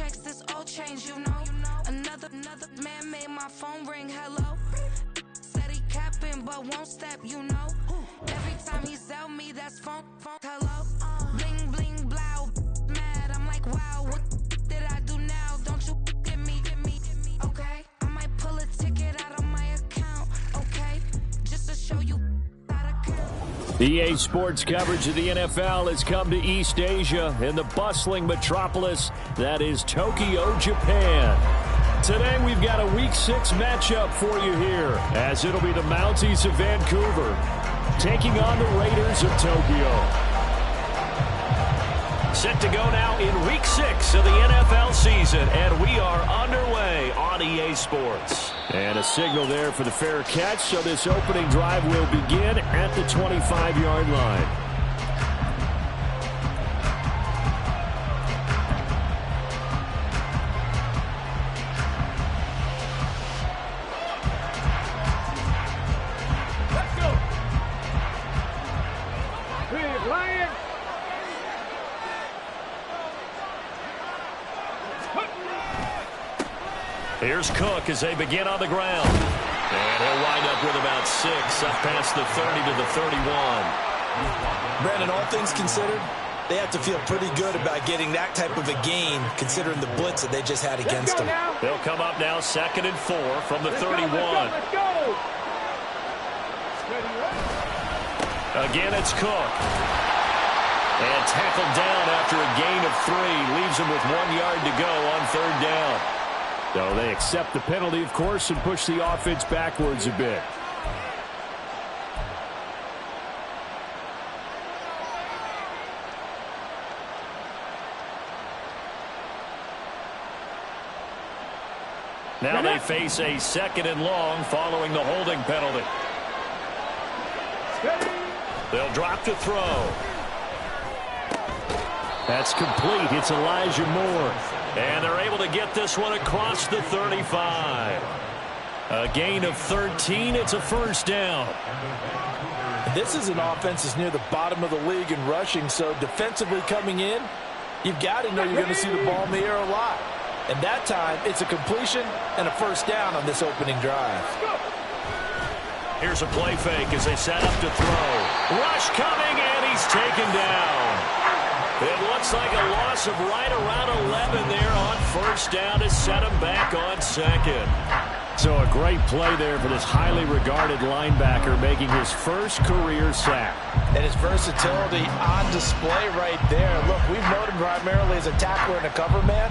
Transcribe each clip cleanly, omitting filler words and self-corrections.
checks, this all change, you know. Another man made my phone ring, hello. Said he capping, but won't step, you know. Every time he sell me, that's phone, hello. Bling, bling, blow, mad, I'm like, wow, what did I do now? Don't you get me, okay? I might pull a ticket out of my account, okay? Just to show you how to count. EA Sports coverage of the NFL has come to East Asia in the bustling metropolis that is Tokyo, Japan. Today we've got a Week 6 matchup for you here, as it'll be the Mounties of Vancouver taking on the Raiders of Tokyo. Set to go now in Week 6 of the NFL season, and we are underway on EA Sports. And a signal there for the fair catch, so this opening drive will begin at the 25-yard line. Here's Cook as they begin on the ground. And he'll wind up with about 6, up past the 30 to the 31. Brandon, all things considered, they have to feel pretty good about getting that type of a gain, considering the blitz that they just had against them. They'll come up now 2nd and 4 from the 31. Again, it's Cook. And tackled down after a gain of 3. Leaves him with 1 yard to go on 3rd down. So they accept the penalty, of course, and push the offense backwards a bit. Now they face a 2nd and long following the holding penalty. They'll drop to throw. That's complete. It's Elijah Moore. And they're able to get this one across the 35. A gain of 13. It's a 1st down. This is an offense that's near the bottom of the league in rushing, so defensively coming in, you've got to know you're going to see the ball in the air a lot. And that time, it's a completion and a 1st down on this opening drive. Here's a play fake as they set up to throw. Rush coming, and he's taken down. It looks like a loss of right around 11 there on 1st down to set him back on 2nd. So a great play there for this highly regarded linebacker, making his first career sack. And his versatility on display right there. Look, we've known him primarily as a tackler and a cover man,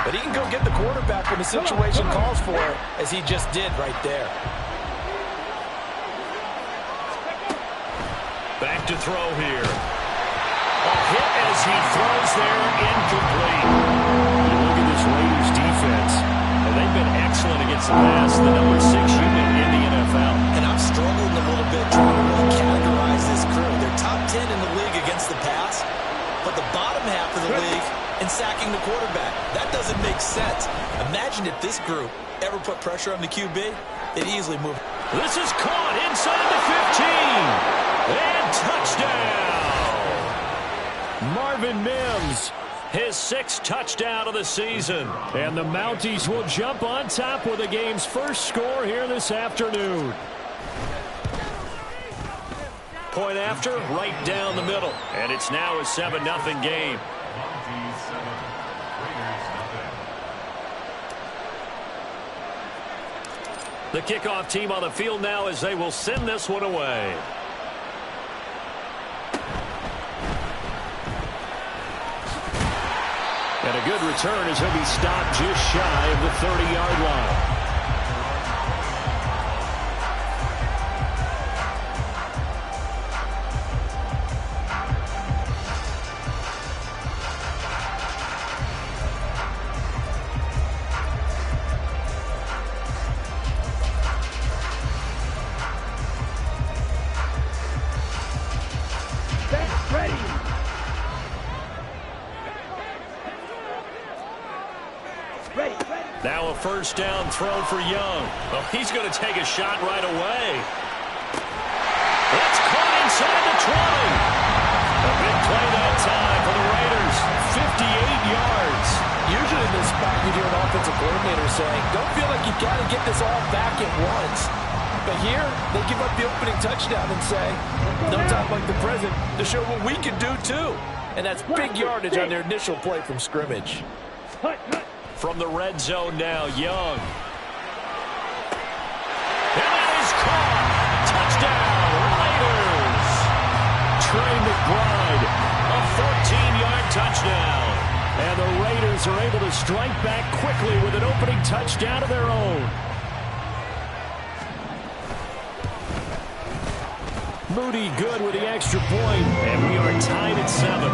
but he can go get the quarterback when the situation calls for it, as he just did right there. Back to throw here. A hit as he throws there, incomplete. You look at this Raiders defense, and they've been excellent against the pass, the number 6 unit in the NFL. And I'm struggling a little bit trying to really categorize this crew. They're top 10 in the league against the pass, but the bottom half of the league in sacking the quarterback. That doesn't make sense. Imagine if this group ever put pressure on the QB, they'd easily move. This is caught inside the 15. And touchdown. Marvin Mims, his 6th touchdown of the season. And the Mounties will jump on top with the game's first score here this afternoon. Point after, right down the middle. And it's now a 7-0 game. The kickoff team on the field now as they will send this one away. And a good return as he'll be stopped just shy of the 30-yard line. Now a 1st down throw for Young. Well, he's going to take a shot right away. That's caught inside the 20. A big play that time for the Raiders. 58 yards. Usually in this saying, don't feel like you've got to get this all back at once. But here, they give up the opening touchdown and say, no time like the present to show what we can do too. And that's big yardage on their initial play from scrimmage. From the red zone now, Young. And that is caught. Touchdown, Raiders. Trey McBride, a 14-yard touchdown. And the Raiders are able to strike back quickly with an opening touchdown of their own. Moody good with the extra point, and we are tied at 7.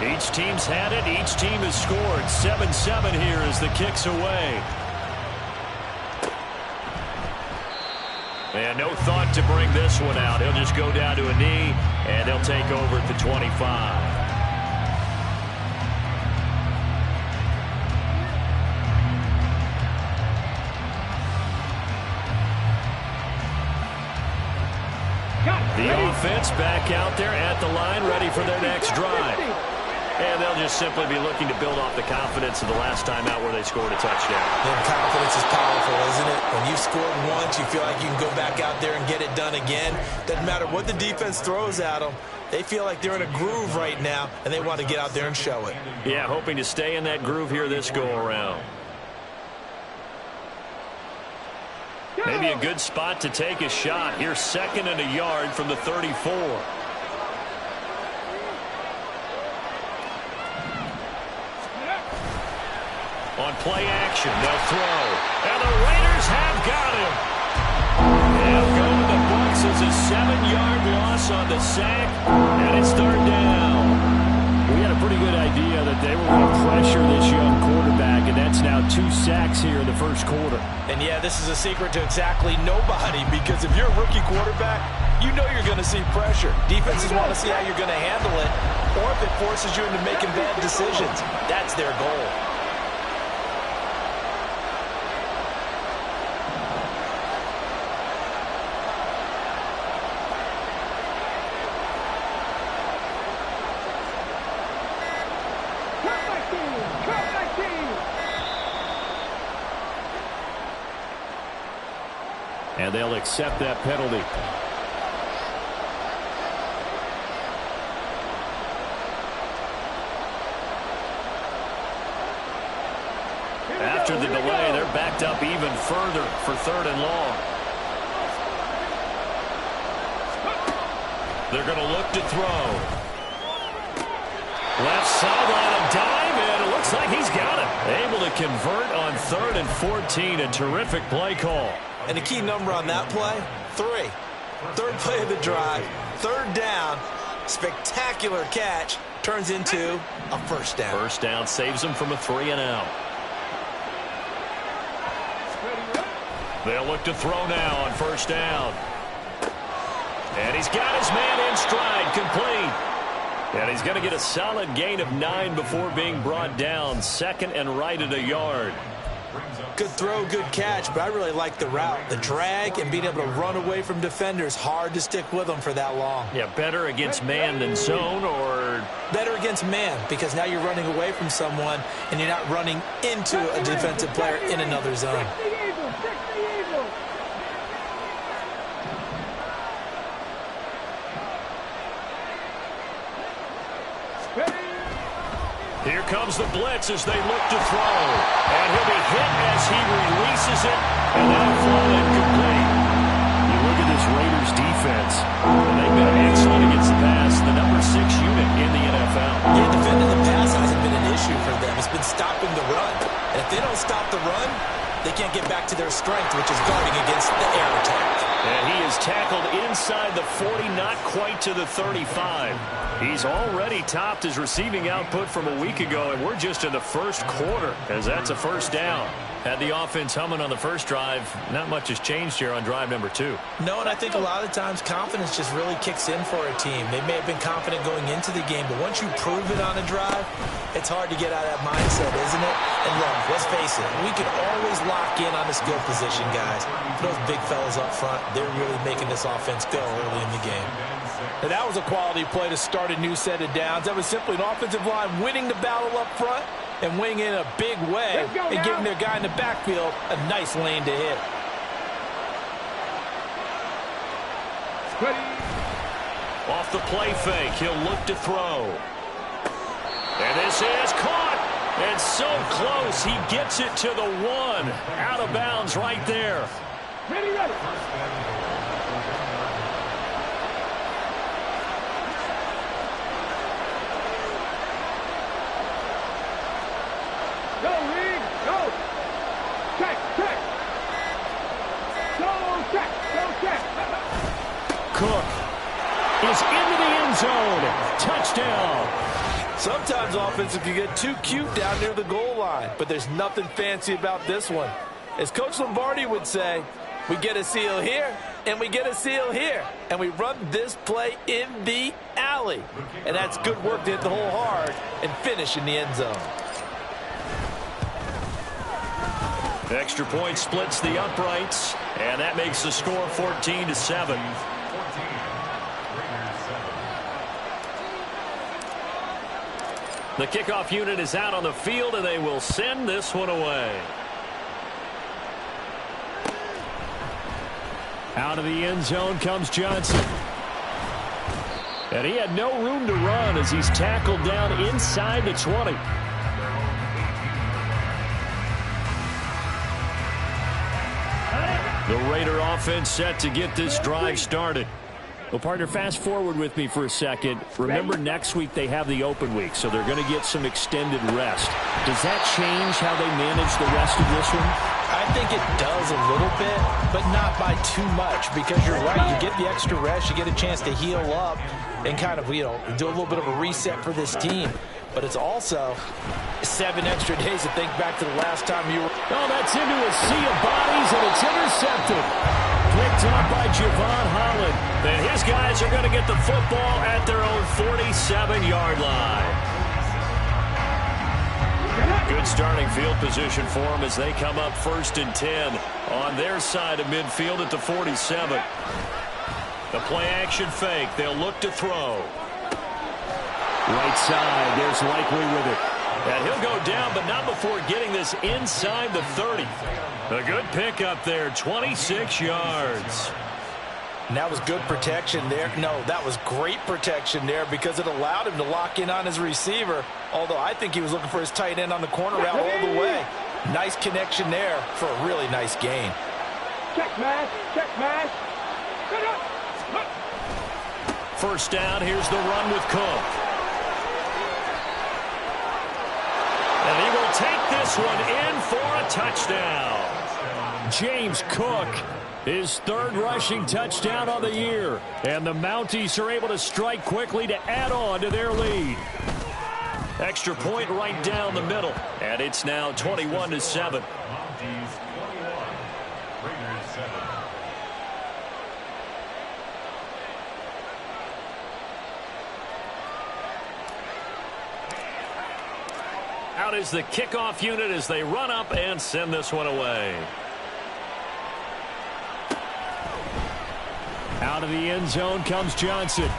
Each team's had it. Each team has scored. 7-7 here as the kick's away. And no thought to bring this one out. He'll just go down to a knee, and they'll take over at the 25. The offense back out there at the line, ready for their next drive. And they'll just simply be looking to build off the confidence of the last time out where they scored a touchdown. And confidence is powerful, isn't it? When you've scored once, you feel like you can go back out there and get it done again. Doesn't matter what the defense throws at them. They feel like they're in a groove right now, and they want to get out there and show it. Yeah, hoping to stay in that groove here this go-around. Maybe a good spot to take a shot. Here's 2nd and a yard from the 34. On play action, they'll throw. And the Raiders have got him. They'll go to the books as a 7-yard loss on the sack, and it's 3rd down. We had a pretty good idea that they were going to pressure this young quarterback, and that's now 2 sacks here in the first quarter. And yeah, this is a secret to exactly nobody, because if you're a rookie quarterback, you know you're going to see pressure. Defenses want to see how you're going to handle it, or if it forces you into making bad decisions. That's their goal. And they'll accept that penalty. After the delay, they're backed up even further for 3rd and long. They're going to look to throw. Left sideline, a dime, and it looks like he's got it. Able to convert on 3rd and 14. A terrific play call. And the key number on that play, 3. 3rd play of the drive, 3rd down, spectacular catch, turns into a 1st down. 1st down saves them from a 3-and-out. They'll look to throw now on 1st down. And he's got his man in stride, complete. And he's going to get a solid gain of 9 before being brought down. 2nd and right at a yard. Good throw, good catch, but I really like the route. The drag and being able to run away from defenders, hard to stick with them for that long. Yeah, better against man than zone, or? Better against man, because now you're running away from someone and you're not running into a defensive player in another zone. Here comes the blitz as they look to throw. And he'll be hit as he releases it. And that'll fall incomplete. You look at this Raiders defense, and they've been excellent against the pass, the number 6 unit in the NFL. Yeah, defending the pass hasn't been an issue for them. It's been stopping the run. And if they don't stop the run, they can't get back to their strength, which is guarding against the air attack. And he is tackled inside the 40, not quite to the 35. He's already topped his receiving output from a week ago, and we're just in the first quarter as that's a 1st down. Had the offense humming on the first drive. Not much has changed here on drive number 2. No, and I think a lot of times confidence just really kicks in for a team. They may have been confident going into the game, but once you prove it on a drive, it's hard to get out of that mindset, isn't it? And look, let's face it, we can always lock in on the skill position, guys. Those big fellas up front, they're really making this offense go early in the game. And that was a quality play to start a new set of downs. That was simply an offensive line winning the battle up front and winning in a big way and giving their guy in the backfield a nice lane to hit. Off the play fake, he'll look to throw. And this is caught. And so close, he gets it to the 1. Out of bounds right there. Ready, ready. Go, Reed, go. Check, check. Go, check, go, check. Cook is into the end zone. Touchdown. Sometimes offenses can get too cute down near the goal line, but there's nothing fancy about this one. As Coach Lombardi would say, we get a seal here, and we get a seal here, and we run this play in the alley. And that's good work to hit the hole hard and finish in the end zone. The extra point splits the uprights, and that makes the score 14-7. The kickoff unit is out on the field, and they will send this one away. Out of the end zone comes Johnson. And he had no room to run as he's tackled down inside the 20. The Raider offense set to get this drive started. Well, partner, fast forward with me for a second. Remember, next week they have the open week, so they're going to get some extended rest. Does that change how they manage the rest of this one? I think it does a little bit, but not by too much, because you're right. You get the extra rest, you get a chance to heal up and kind of, do a little bit of a reset for this team. But it's also 7 extra days to think back to the last time you were. Oh, that's into a sea of bodies, and it's intercepted. Picked up by Javon Holland. And his guys are going to get the football at their own 47-yard line. Good starting field position for them as they come up 1st and 10 on their side of midfield at the 47. The play action fake. They'll look to throw. Right side. There's Likely with it. And he'll go down, but not before getting this inside the 30. A good pickup there, 26 yards. And that was good protection there. No, that was great protection there because it allowed him to lock in on his receiver, although I think he was looking for his tight end on the corner route all the way. Nice connection there for a really nice gain. Check, man. Check, man. First down, here's the run with Cook. And he will take this one in for a touchdown. James Cook, his 3rd rushing touchdown of the year. And the Mounties are able to strike quickly to add on to their lead. Extra point right down the middle. And it's now 21-7. Out is the kickoff unit as they run up and send this one away. Out of the end zone comes Johnson.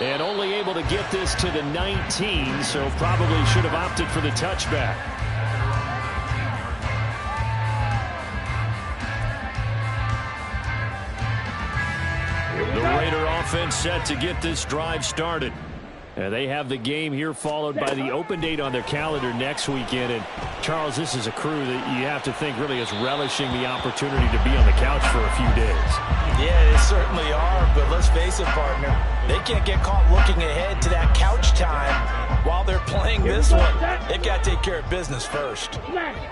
And only able to get this to the 19, so probably should have opted for the touchback. The Raider offense set to get this drive started. They have the game here followed by the open date on their calendar next weekend. And, Charles, this is a crew that you have to think really is relishing the opportunity to be on the couch for a few days. Yeah, they certainly are, but let's face it, partner. They can't get caught looking ahead to that couch time while they're playing this one. They've got to take care of business first.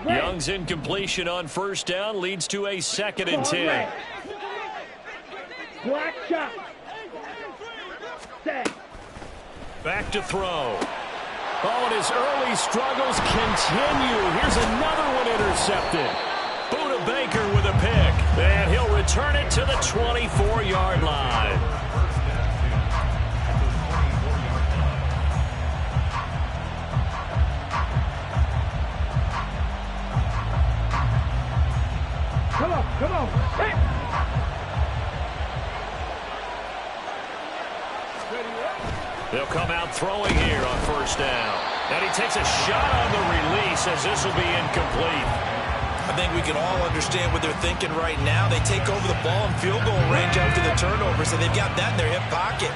Young's incompletion on first down leads to a 2nd and 10. Black shot. Set. Back to throw. Oh, and his early struggles continue. Here's another one intercepted. Buda Baker with a pick. And he'll return it to the 24-yard line. Come on. Hey. They'll come out throwing here on first down. And he takes a shot on the release as this will be incomplete. I think we can all understand what they're thinking right now. They take over the ball in field goal range after the turnover, so they've got that in their hip pocket.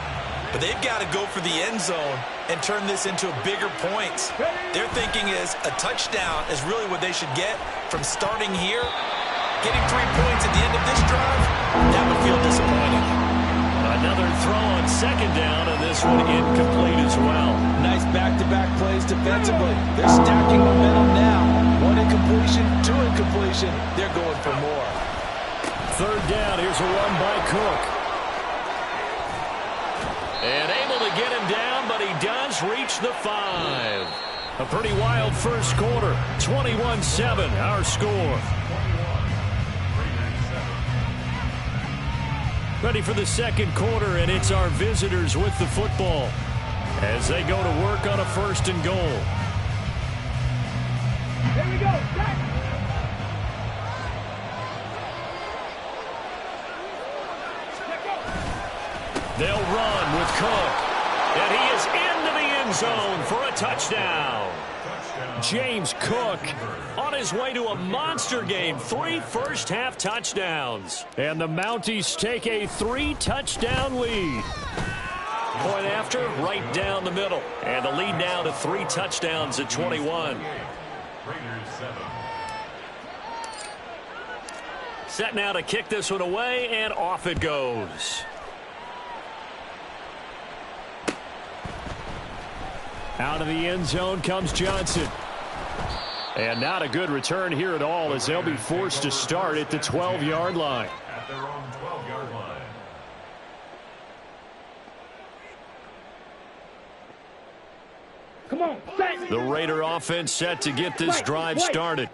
But they've got to go for the end zone and turn this into bigger points. Their thinking is a touchdown is really what they should get from starting here. Getting 3 points at the end of this drive, that would feel disappointing. Another throw on second down, and this one incomplete as well. Nice back-to-back plays defensively. They're stacking momentum now. 1 incompletion, 2 incompletion. They're going for more. Third down, here's a run by Cook. And able to get him down, but he does reach the 5. A pretty wild first quarter. 21-7, our score. Ready for the second quarter, and it's our visitors with the football as they go to work on a first and goal. Here we go. Back. They'll run with Cook, and he is into the end zone for a touchdown. James Cook on his way to a monster game. 3 first-half touchdowns. And the Mounties take a 3-touchdown lead. Point after, right down the middle. And the lead now to 3 touchdowns at 21. Set now to kick this one away, and off it goes. Out of the end zone comes Johnson. And not a good return here at all as they'll be forced to start at the 12-yard line. At their own 12-yard line. Come on, set. The Raider offense set to get this drive started.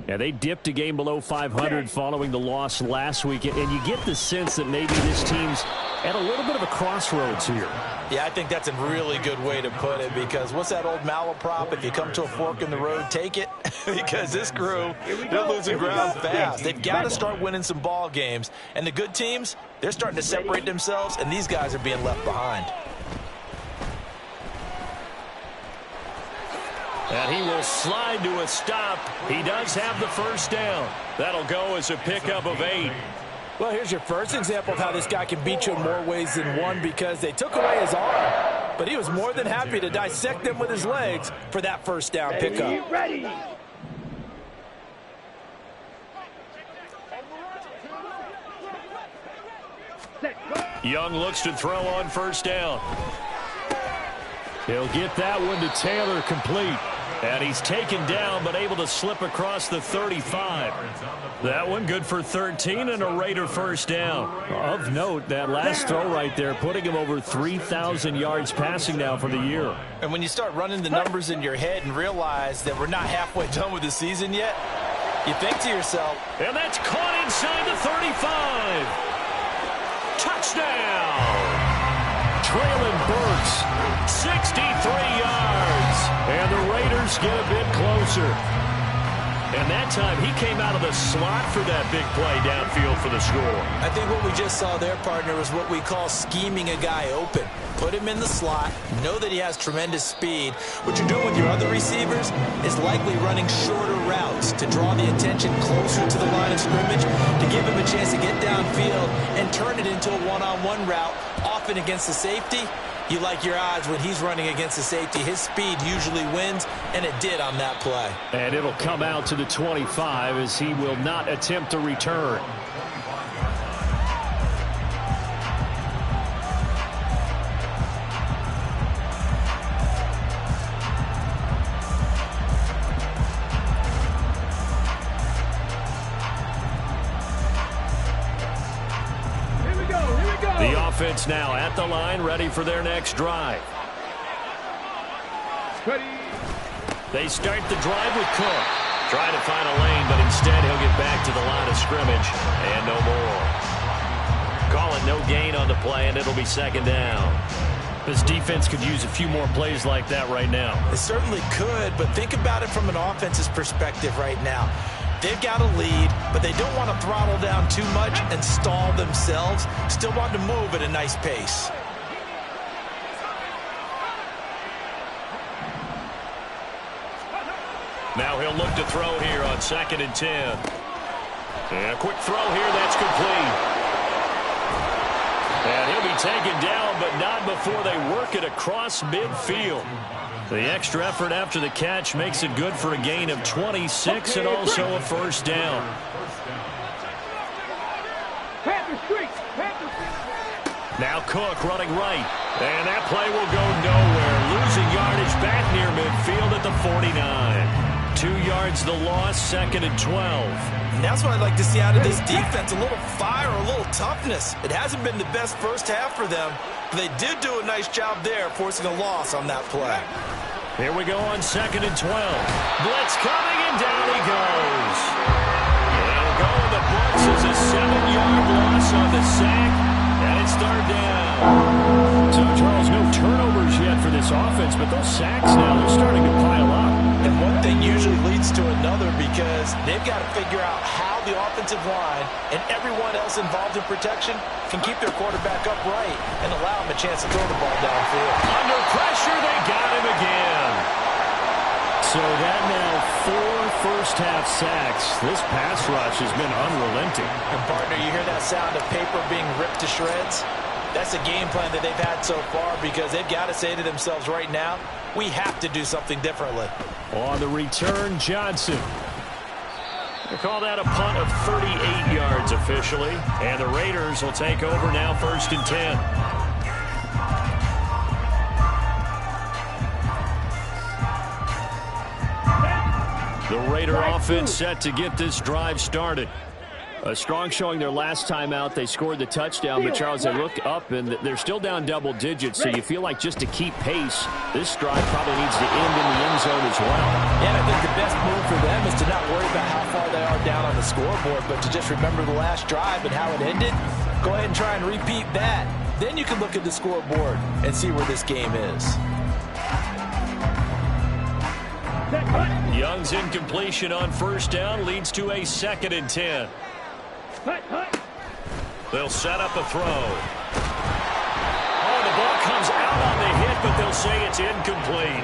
And they dipped a game below 500 following the loss last week. And you get the sense that maybe this team's at a little bit of a crossroads here. Yeah, I think that's a really good way to put it, because what's that old malaprop? If you come to a fork in the road, take it. Because this crew, they're losing ground fast. They've got to start winning some ball games. And the good teams, they're starting to separate themselves, and these guys are being left behind. And he will slide to a stop. He does have the first down. That'll go as a pickup of 8. Well, here's your first example of how this guy can beat you in more ways than one, because they took away his arm. But he was more than happy to dissect them with his legs for that first down pickup. Ready. Young looks to throw on first down. He'll get that one to Taylor complete. And he's taken down but able to slip across the 35. That one good for 13 and a Raider first down. Of note, that last throw right there, putting him over 3,000 yards passing now for the year. And when you start running the numbers in your head and realize that we're not halfway done with the season yet, you think to yourself, and that's caught inside the 35. Touchdown! Traylon Burks, 63 yards. And the Raiders get a bit closer. And that time he came out of the slot for that big play downfield for the score. I think what we just saw there, partner, was what we call scheming a guy open. Put him in the slot, know that he has tremendous speed. What you're doing with your other receivers is likely running shorter routes to draw the attention closer to the line of scrimmage, to give him a chance to get downfield and turn it into a one-on-one route, often against the safety. You like your odds when he's running against the safety. His speed usually wins, and it did on that play. And it'll come out to the 25 as he will not attempt to return. The offense now at the line, ready for their next drive. Ready. They start the drive with Cook. Trying to find a lane, but instead he'll get back to the line of scrimmage. And no more. Call it no gain on the play, and it'll be second down. This defense could use a few more plays like that right now. It certainly could, but think about it from an offense's perspective right now. They've got a lead, but they don't want to throttle down too much and stall themselves. Still want to move at a nice pace. Now he'll look to throw here on 2nd and 10. And a quick throw here, that's complete. And he'll be taken down, but not before they work it across midfield. The extra effort after the catch makes it good for a gain of 26 and also a first down. Now Cook running right. And that play will go nowhere. Losing yardage back near midfield at the 49. 2 yards the loss, 2nd and 12. And that's what I'd like to see out of this defense, a little fire, a little toughness. It hasn't been the best first half for them, but they did do a nice job there, forcing a loss on that play. Here we go on 2nd and 12. Blitz coming, and down he goes. And it'll go in the books as a 7-yard loss on the sack, and it's third down. So, Charles, no turnovers yet for this offense, but those sacks now, they're starting to pile up. And one thing usually leads to another because they've got to figure out how the offensive line and everyone else involved in protection can keep their quarterback upright and allow him a chance to throw the ball downfield. Under pressure, they got him again. So that now 4 first-half sacks. This pass rush has been unrelenting. And, partner, you hear that sound of paper being ripped to shreds? That's a game plan that they've had so far because they've got to say to themselves right now, we have to do something differently. On the return, Johnson. They call that a punt of 38 yards officially. And the Raiders will take over now 1st and 10. The Raider offense set to get this drive started. A strong showing their last time out. They scored the touchdown, but Charles, they look up and they're still down double digits, so you feel like just to keep pace, this drive probably needs to end in the end zone as well. Yeah, and I think the best move for them is to not worry about how far they are down on the scoreboard, but to just remember the last drive and how it ended. Go ahead and try and repeat that. Then you can look at the scoreboard and see where this game is. Young's incompletion on 1st down leads to a 2nd and 10. They'll set up a throw. Oh, the ball comes out on the hit, but they'll say it's incomplete.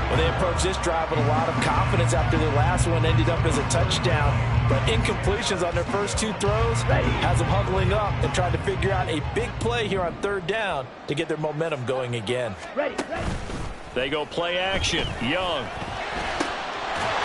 Well, they approached this drive with a lot of confidence after their last one ended up as a touchdown. But incompletions on their first 2 throws has them huddling up and trying to figure out a big play here on 3rd down to get their momentum going again. They go play action. Young.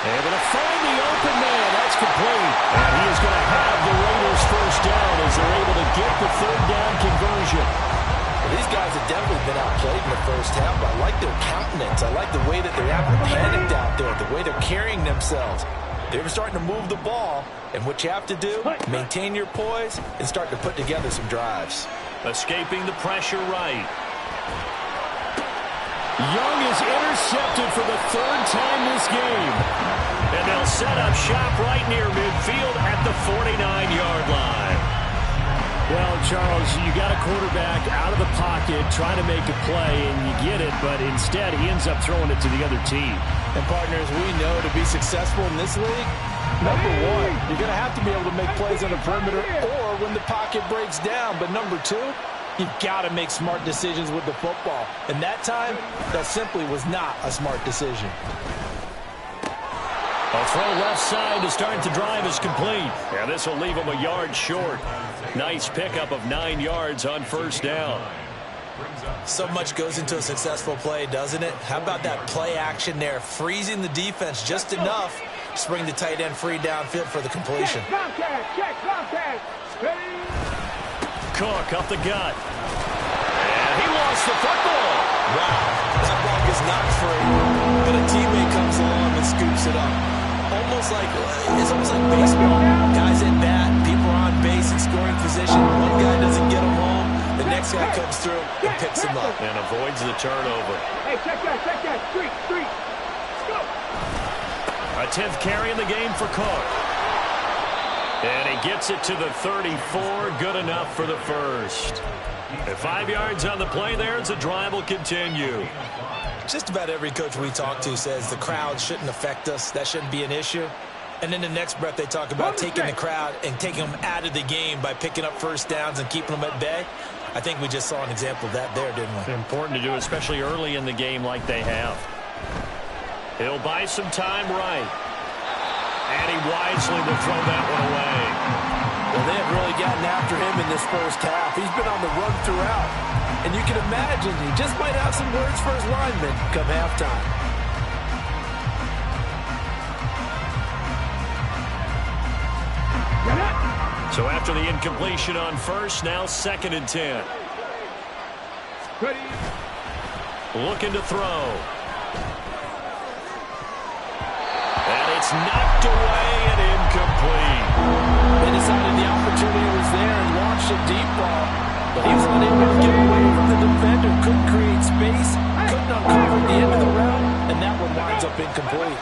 Able to find the open man. That's complete. And he is going to have the Raiders first down as they're able to get the 3rd down conversion. Well, these guys have definitely been outplayed in the first half, but I like their countenance. I like the way that they're acting panicked out there, the way they're carrying themselves. They're starting to move the ball, and what you have to do, maintain your poise and start to put together some drives. Escaping the pressure right. Young is intercepted for the 3rd time this game. And they'll set up shop right near midfield at the 49-yard line. Well, Charles, you got a quarterback out of the pocket trying to make a play, and you get it, but instead he ends up throwing it to the other team. And, partners, we know to be successful in this league, number 1, you're going to have to be able to make plays on the perimeter or when the pocket breaks down. But number 2, you've got to make smart decisions with the football. And that time, that simply was not a smart decision. A throw left side to start the drive is complete. And this will leave them a yard short. Nice pickup of 9 yards on 1st down. So much goes into a successful play, doesn't it? How about that play action there, freezing the defense just enough to bring the tight end free downfield for the completion. Cook up the gut. And he lost the football. Wow, that ball gets knocked free, but a teammate comes along and scoops it up. It's almost like baseball. Guys at bat, people are on base in scoring position. One guy doesn't get them home. The next next guy comes through and picks him up. And avoids the turnover. Hey, check that. Street. Go. A 10th carry in the game for Cook. And he gets it to the 34. Good enough for the first. At 5 yards on the play there, the drive will continue. Just about every coach we talk to says the crowd shouldn't affect us. That shouldn't be an issue. And in the next breath, they talk about taking the crowd and taking them out of the game by picking up first downs and keeping them at bay. I think we just saw an example of that there, didn't we? Important to do, especially early in the game like they have. He'll buy some time right. And he wisely will throw that one away. Well, they have really gotten after him in this first half. He's been on the run throughout. And you can imagine he just might have some words for his linemen come halftime. So after the incompletion on first, now 2nd and 10. Ready. Looking to throw. And it's knocked away and incomplete. They decided the opportunity was there and launched a deep ball. But he was unable to get away from the defender. Couldn't create space. Couldn't uncover the end of the route. And that one winds up incomplete.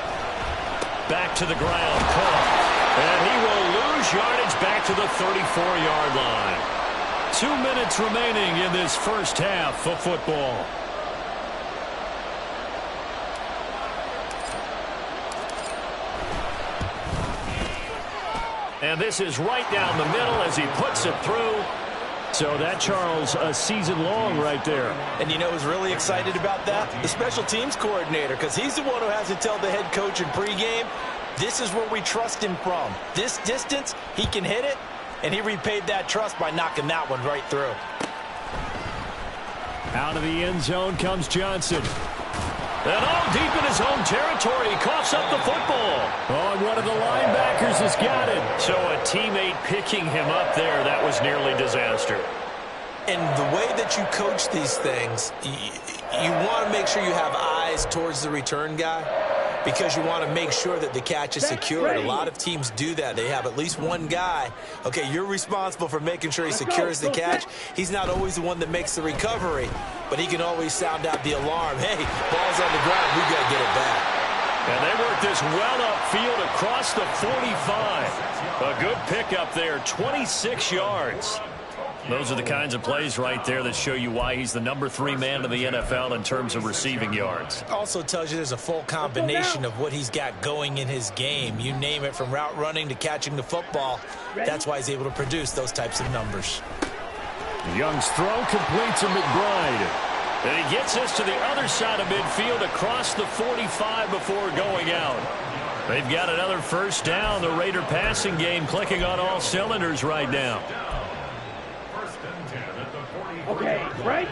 Back to the ground. Cook. And he will lose yardage back to the 34-yard line. 2 minutes remaining in this first half of football. And this is right down the middle as he puts it through. So that, Charles, a season long right there. And you know who's really excited about that? The special teams coordinator, because he's the one who has to tell the head coach in pregame, this is where we trust him from. This distance, he can hit it, and he repaid that trust by knocking that one right through. Out of the end zone comes Johnson. And all deep in his own territory, he coughs up the football. Oh, and one of the linebackers has got it. So a teammate picking him up there, that was nearly disaster. And the way that you coach these things, you want to make sure you have eyes towards the return guy, because you want to make sure that the catch is secured. A lot of teams do that. They have at least one guy. Okay, you're responsible for making sure he secures the catch. He's not always the one that makes the recovery, but he can always sound out the alarm. Hey, ball's on the ground. We've got to get it back. And they work this well upfield across the 45. A good pickup there, 26 yards. Those are the kinds of plays right there that show you why he's the number 3 man in the NFL in terms of receiving yards. Also tells you there's a full combination of what he's got going in his game. You name it, from route running to catching the football. That's why he's able to produce those types of numbers. Young's throw complete to McBride. And he gets us to the other side of midfield across the 45 before going out. They've got another first down. The Raider passing game clicking on all cylinders right now. Okay, right?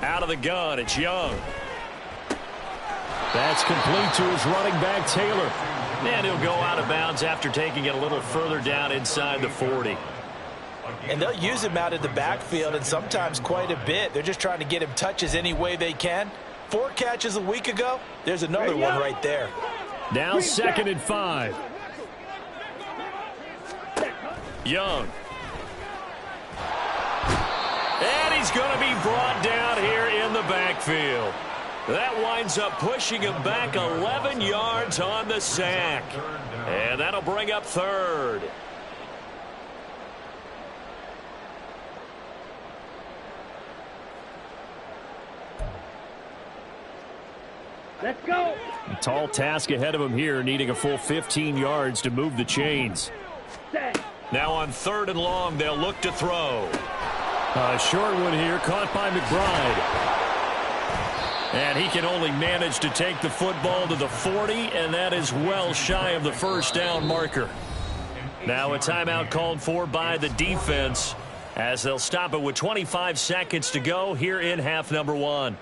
Out of the gun, it's Young. That's complete to his running back, Taylor. And he'll go out of bounds after taking it a little further down inside the 40. And they'll use him out of the backfield, and sometimes quite a bit. They're just trying to get him touches any way they can. 4 catches a week ago. There's another one right there. Now 2nd and 5. Young. And he's going to be brought down here in the backfield. That winds up pushing him back 11 yards on the sack. And that'll bring up 3rd. Let's go. A tall task ahead of him here, needing a full 15 yards to move the chains. Set. Now on 3rd and long, they'll look to throw. A short one here, caught by McBride. And he can only manage to take the football to the 40, and that is well shy of the first down marker. Now a timeout called for by the defense, as they'll stop it with 25 seconds to go here in half number 1.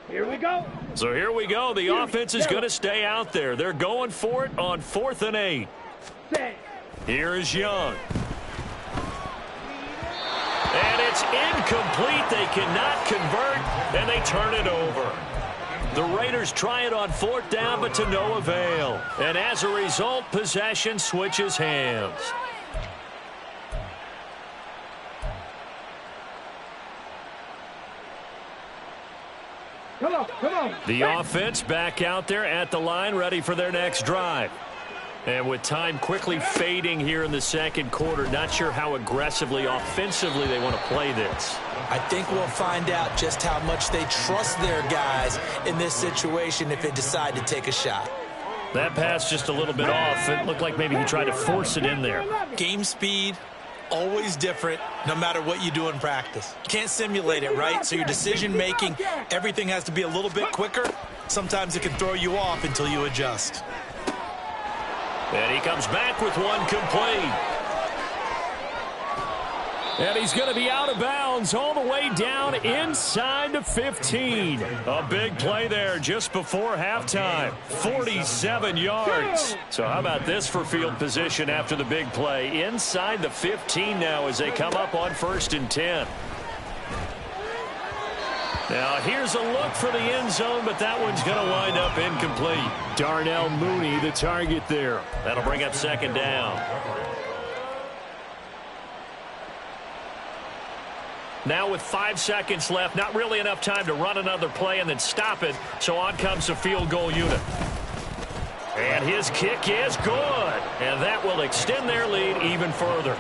Here we go. So here we go. The offense is going to stay out there. They're going for it on 4th and 8. Set. Here is Young. And it's incomplete. They cannot convert, and they turn it over. The Raiders try it on 4th down, but to no avail. And as a result, possession switches hands. Come on. The offense back out there at the line, ready for their next drive. And with time quickly fading here in the second quarter, not sure how aggressively, offensively they want to play this. I think we'll find out just how much they trust their guys in this situation if they decide to take a shot. That pass just a little bit off. It looked like maybe he tried to force it in there. Game speed, always different, no matter what you do in practice. You can't simulate it, right? So your decision-making, everything has to be a little bit quicker. Sometimes it can throw you off until you adjust. And he comes back with one complete. And he's going to be out of bounds all the way down inside the 15. A big play there just before halftime. 47 yards. So how about this for field position after the big play? Inside the 15 now as they come up on 1st and 10. Now, here's a look for the end zone, but that one's going to wind up incomplete. Darnell Mooney, the target there. That'll bring up 2nd down. Now with 5 seconds left, not really enough time to run another play and then stop it, so on comes the field goal unit. And his kick is good, and that will extend their lead even further.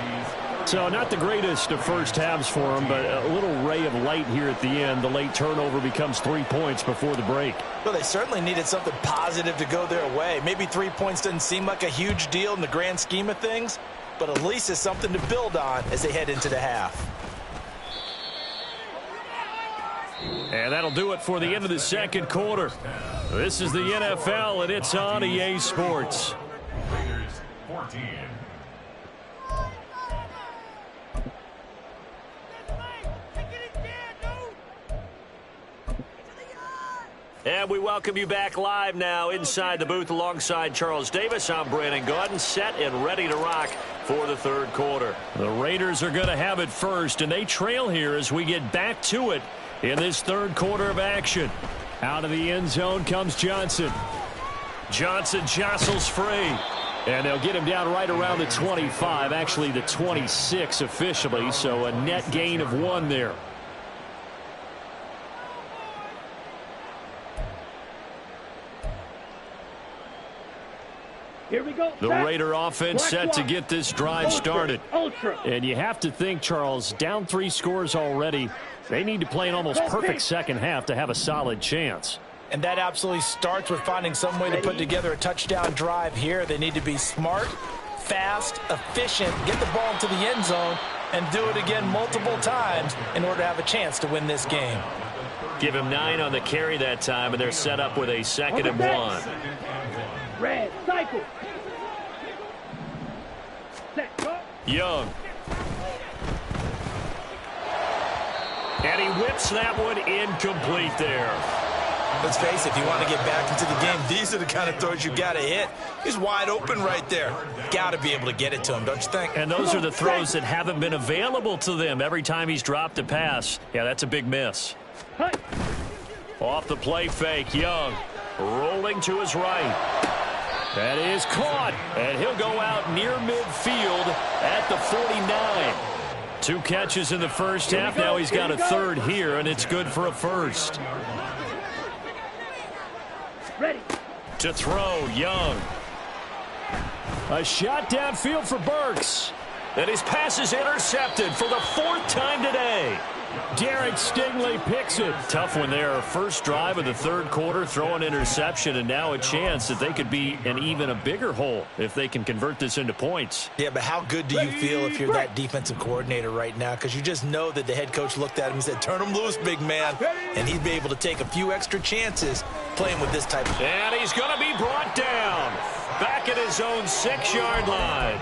So not the greatest of first halves for them, but a little ray of light here at the end. The late turnover becomes 3 points before the break. Well, they certainly needed something positive to go their way. Maybe 3 points doesn't seem like a huge deal in the grand scheme of things, but at least it's something to build on as they head into the half. And that'll do it for the end of the second quarter. This is the NFL, and it's on EA Sports. Raiders 14. And we welcome you back live now inside the booth alongside Charles Davis. I'm Brandon Gaudin, set and ready to rock for the third quarter. The Raiders are going to have it first, and they trail here as we get back to it in this third quarter of action. Out of the end zone comes Johnson. Johnson jostles free. And they'll get him down right around the 25, actually the 26 officially, so a net gain of 1 there. Here we go. The Raider offense set to get this drive started. Ultra. And you have to think, Charles, down 3 scores already. They need to play an almost perfect second half to have a solid chance. And that absolutely starts with finding some way to put together a touchdown drive here. They need to be smart, fast, efficient, get the ball into the end zone, and do it again multiple times in order to have a chance to win this game. Give him 9 on the carry that time, and they're set up with a 2nd and 1. Red, cycle. Set, go. Young. And he whips that one incomplete there. Let's face it, if you want to get back into the game, these are the kind of throws you got to hit. He's wide open right there. Got to be able to get it to him, don't you think? And those are the throws that haven't been available to them every time he's dropped a pass. Yeah, that's a big miss. Off the play fake, Young. Rolling to his right. That is caught, and he'll go out near midfield at the 49. 2 catches in the first half. Now he's got a 3rd here, and it's good for a 1st. Ready. To throw, Young. A shot downfield for Burks. And his pass is intercepted for the 4th time today. Derek Stingley picks it. Tough one there. First drive of the third quarter, throw an interception, and now a chance that they could be in even a bigger hole if they can convert this into points. Yeah, but how good do you feel if you're that defensive coordinator right now? Because you just know that the head coach looked at him and said, turn him loose, big man. And he'd be able to take a few extra chances playing with this type of... And he's going to be brought down back at his own 6-yard line.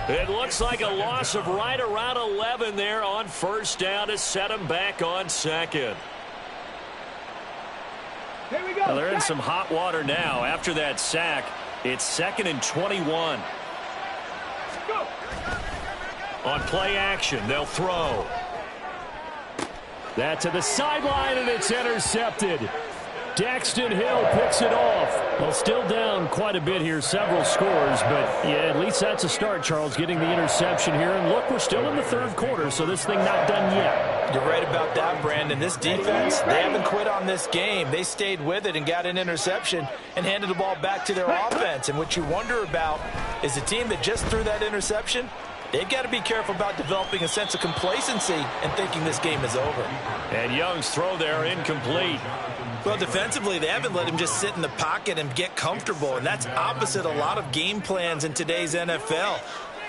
It looks like a loss of right around 11 there on 1st down to set him back on 2nd. Here we go. Well, they're in some hot water now. After that sack, it's 2nd and 21. Go. On play action, they'll throw. That to the sideline, and it's intercepted. Daxton Hill picks it off. Well, still down quite a bit here, several scores, but yeah, at least that's a start, Charles, getting the interception here. And look, we're still in the third quarter, so this thing not done yet. You're right about that, Brandon. This defense, they haven't quit on this game. They stayed with it and got an interception and handed the ball back to their offense. And what you wonder about is the team that just threw that interception, they've got to be careful about developing a sense of complacency and thinking this game is over. And Young's throw there incomplete. Well, defensively, they haven't let him just sit in the pocket and get comfortable, and that's opposite a lot of game plans in today's NFL.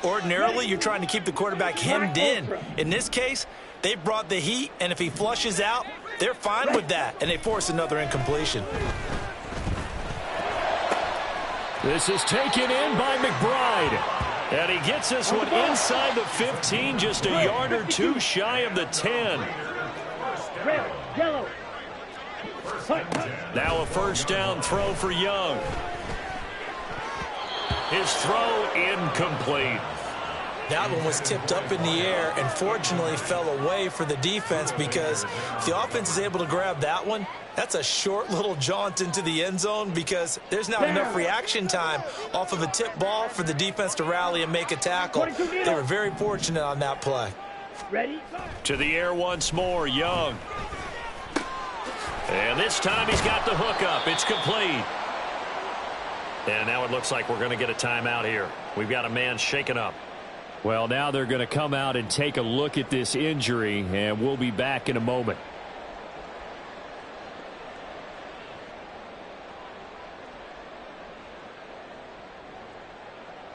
Ordinarily, you're trying to keep the quarterback hemmed in. In this case, they brought the heat, and if he flushes out, they're fine with that, and they force another incompletion. This is taken in by McBride. And he gets this one inside the 15, just a yard or two shy of the 10. Red, yellow. Now a first down throw for Young. His throw incomplete. That one was tipped up in the air and fortunately fell away for the defense, because if the offense is able to grab that one, that's a short little jaunt into the end zone, because there's not enough reaction time off of a tip ball for the defense to rally and make a tackle. They were very fortunate on that play. Ready? To the air once more, Young. And this time he's got the hook up. It's complete. And now it looks like we're going to get a timeout here. We've got a man shaken up. Well, now they're going to come out and take a look at this injury, and we'll be back in a moment.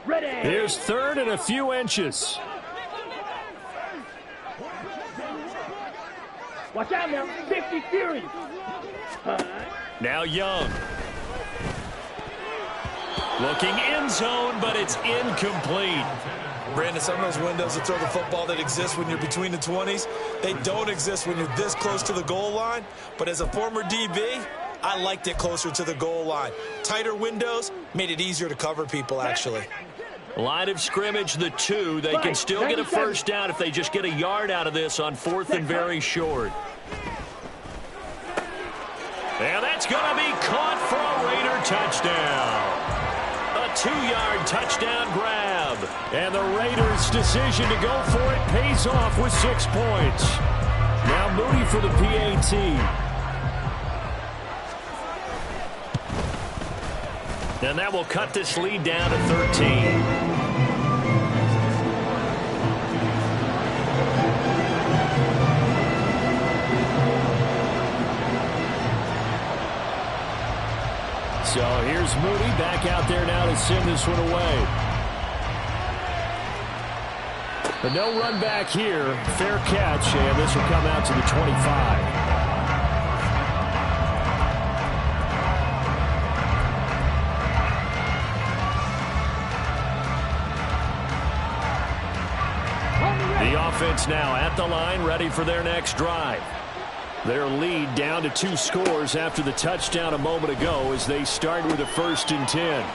Ready. Here's third and a few inches. Watch out now. 50 Fury. Now Young. Looking end zone, but it's incomplete. Brandon, some of those windows to throw the football that exist when you're between the 20s, they don't exist when you're this close to the goal line. But as a former DB, I liked it closer to the goal line. Tighter windows made it easier to cover people, actually. Line of scrimmage, the 2. They can still get a first down if they just get a yard out of this on 4th and very short. And that's going to be caught for a Raider touchdown. A 2-yard touchdown grab. And the Raiders' decision to go for it pays off with 6 points. Now Moody for the PAT. And that will cut this lead down to 13. So here's Moody back out there now to send this one away. But no run back here. Fair catch, and this will come out to the 25. The offense now at the line, ready for their next drive. Their lead down to 2 scores after the touchdown a moment ago as they start with a 1st and 10.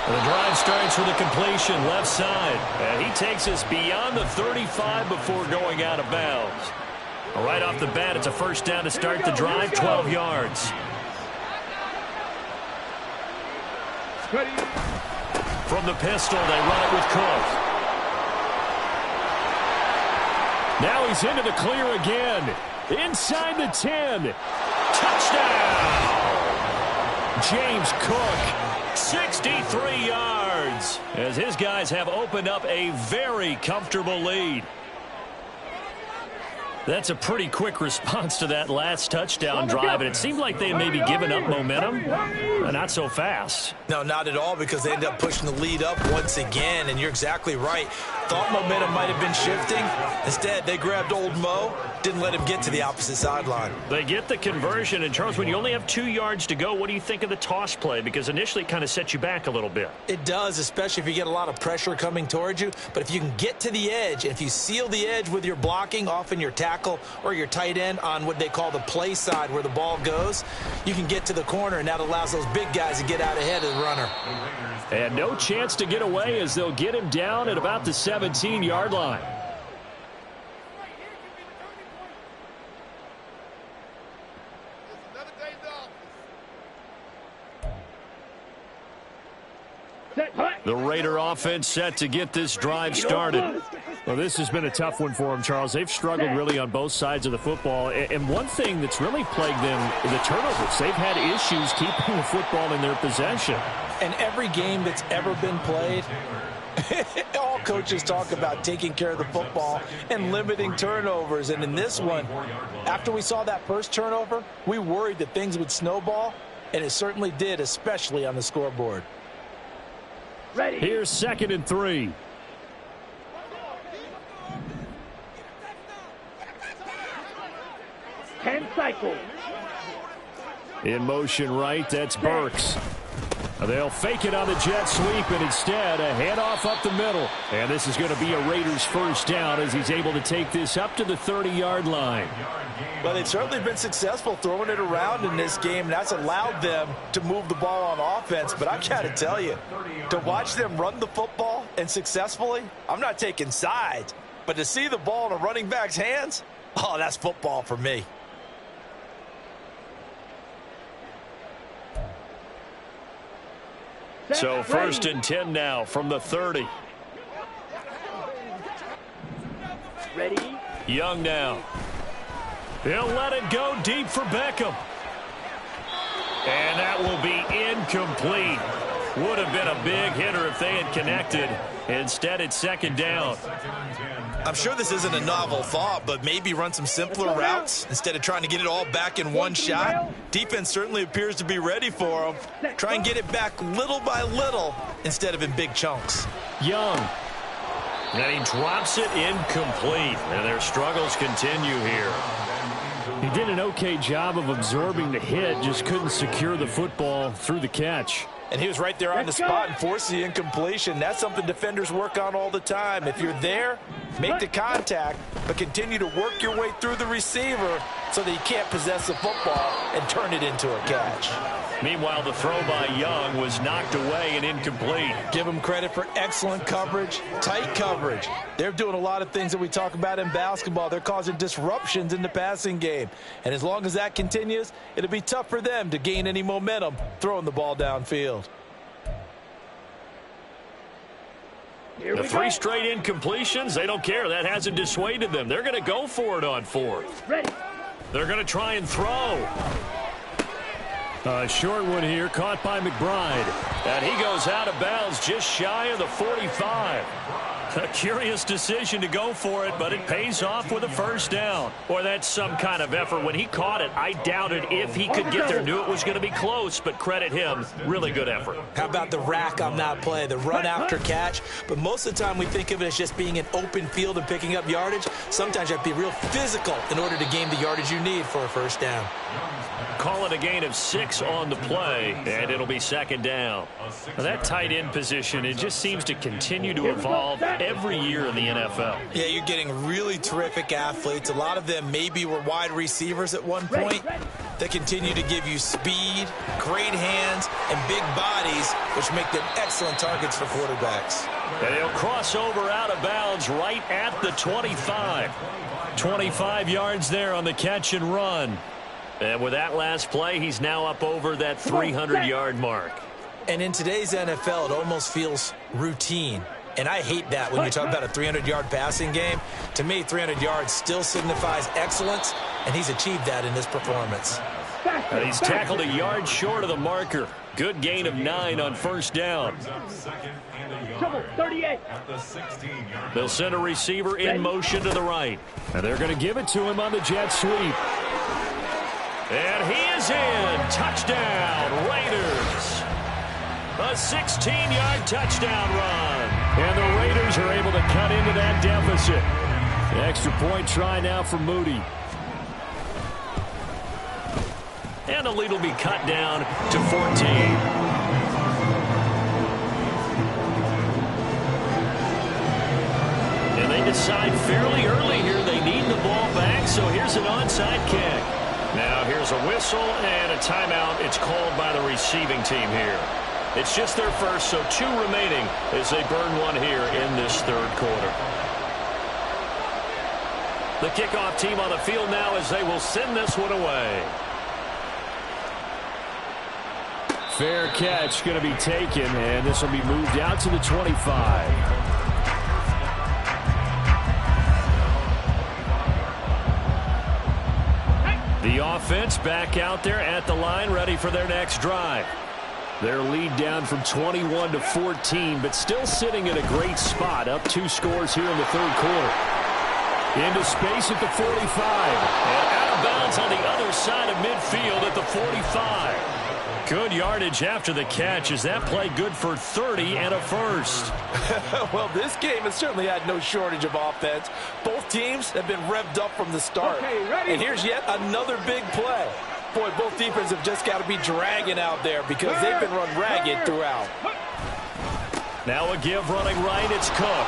The drive starts with a completion left side. And he takes us beyond the 35 before going out of bounds. Right off the bat, it's a first down to start the drive, 12 yards. From the pistol, they run it with Cook. Now he's into the clear again. Inside the 10. Touchdown! James Cook, 63 yards, as his guys have opened up a very comfortable lead. That's a pretty quick response to that last touchdown drive, and it seemed like they may be giving up momentum. Not so fast. No, not at all, because they end up pushing the lead up once again, and you're exactly right. Thought momentum might have been shifting. Instead, they grabbed old Mo, didn't let him get to the opposite sideline. They get the conversion, and Charles, when you only have 2 yards to go, what do you think of the toss play? Because initially it kind of sets you back a little bit. It does, especially if you get a lot of pressure coming towards you. But if you can get to the edge, and if you seal the edge with your blocking, often your tackle or your tight end on what they call the play side where the ball goes, you can get to the corner, and that allows those big guys to get out ahead of the runner. And no chance to get away as they'll get him down at about the 17-yard line. The Raider offense set to get this drive started. Well, this has been a tough one for them, Charles. They've struggled really on both sides of the football. And one thing that's really plagued them, the turnovers. They've had issues keeping the football in their possession. And every game that's ever been played, all coaches talk about taking care of the football and limiting turnovers. And in this one, after we saw that first turnover, we worried that things would snowball, and it certainly did, especially on the scoreboard. Ready. Here's 2nd and 3. Cycles. In motion right, that's Burks. They'll fake it on the jet sweep, and instead a handoff up the middle. And this is going to be a Raiders first down as he's able to take this up to the 30-yard line. Well, they've certainly been successful throwing it around in this game, and that's allowed them to move the ball on offense. But I've got to tell you, to watch them run the football and successfully, I'm not taking sides, but to see the ball in a running back's hands, oh, that's football for me. So 1st and 10 now from the 30. Ready. Young now. He'll let it go deep for Beckham. And that will be incomplete. Would have been a big hitter if they had connected. Instead, it's 2nd down. I'm sure this isn't a novel thought, but maybe run some simpler routes instead of trying to get it all back in one shot. Defense certainly appears to be ready for them. Try and get it back little by little instead of in big chunks. Young. And he drops it incomplete. And their struggles continue here. He did an okay job of absorbing the hit, just couldn't secure the football through the catch. And he was right there on the spot and forced the incompletion. That's something defenders work on all the time. If you're there, make the contact, but continue to work your way through the receiver so that you can't possess the football and turn it into a catch. Meanwhile, the throw by Young was knocked away and incomplete. Give them credit for excellent coverage, tight coverage. They're doing a lot of things that we talk about in basketball. They're causing disruptions in the passing game. And as long as that continues, it'll be tough for them to gain any momentum throwing the ball downfield. The 3 straight incompletions, they don't care. That hasn't dissuaded them. They're going to go for it on 4th. Ready. They're going to try and throw. A short one here, caught by McBride. And he goes out of bounds just shy of the 45. A curious decision to go for it, but it pays off with a first down. Boy, that's some kind of effort. When he caught it, I doubted if he could get there. Knew it was going to be close, but credit him. Really good effort. How about the rack on that play, the run after catch? But most of the time we think of it as just being an open field and picking up yardage. Sometimes you have to be real physical in order to gain the yardage you need for a first down. Call it a gain of 6 on the play, and it'll be 2nd down. Now, that tight end position, it just seems to continue to evolve every year in the NFL. Yeah, you're getting really terrific athletes. A lot of them maybe were wide receivers at one point. They continue to give you speed, great hands, and big bodies, which make them excellent targets for quarterbacks. And he'll cross over out of bounds right at the 25. 25 yards there on the catch and run. And with that last play, he's now up over that 300-yard mark. And in today's NFL, it almost feels routine. And I hate that when you talk about a 300-yard passing game. To me, 300 yards still signifies excellence, and he's achieved that in this performance. And he's tackled a yard short of the marker. Good gain of 9 on first down. Trouble, 38. They'll send a receiver in motion to the right. And they're going to give it to him on the jet sweep. And he is in. Touchdown, Raiders. A 16-yard touchdown run. And the Raiders are able to cut into that deficit. The extra point try now for Moody. And the lead will be cut down to 14. And they decide fairly early here they need the ball back, so here's an onside kick. Now here's a whistle and a timeout. It's called by the receiving team here. It's just their first, so 2 remaining as they burn one here in this third quarter. The kickoff team on the field now as they will send this one away. Fair catch going to be taken, and this will be moved out to the 25. The offense back out there at the line, ready for their next drive. Their lead down from 21 to 14, but still sitting in a great spot, up 2 scores here in the third quarter. Into space at the 45. And out of bounds on the other side of midfield at the 45. Good yardage after the catch. Is that play good for 30 and a first? Well, this game has certainly had no shortage of offense. Both teams have been revved up from the start. Okay, and here's yet another big play. Boy, both defenses have just got to be dragging out there because they've been run ragged throughout. Now a give running right. It's Cook.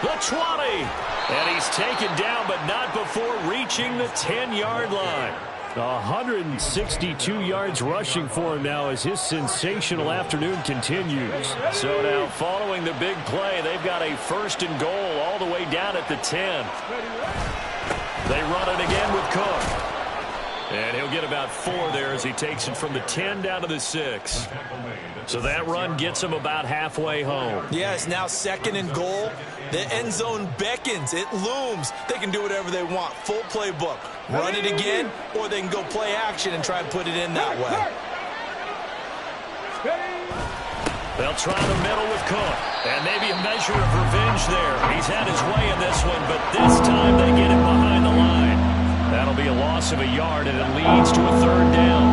The 20. And he's taken down, but not before reaching the 10-yard line. 162 yards rushing for him now as his sensational afternoon continues. So now following the big play, they've got a first and goal all the way down at the 10. They run it again with Cook. And he'll get about 4 there as he takes it from the 10 down to the 6. So that run gets him about halfway home. Yeah, it's now second and goal. The end zone beckons. It looms. They can do whatever they want. Full playbook. Run it again, or they can go play action and try and put it in that way. They'll try the middle with Cook. And maybe a measure of revenge there. He's had his way in this one, but this time they get him behind the line. That'll be a loss of a yard, and it leads to a third down.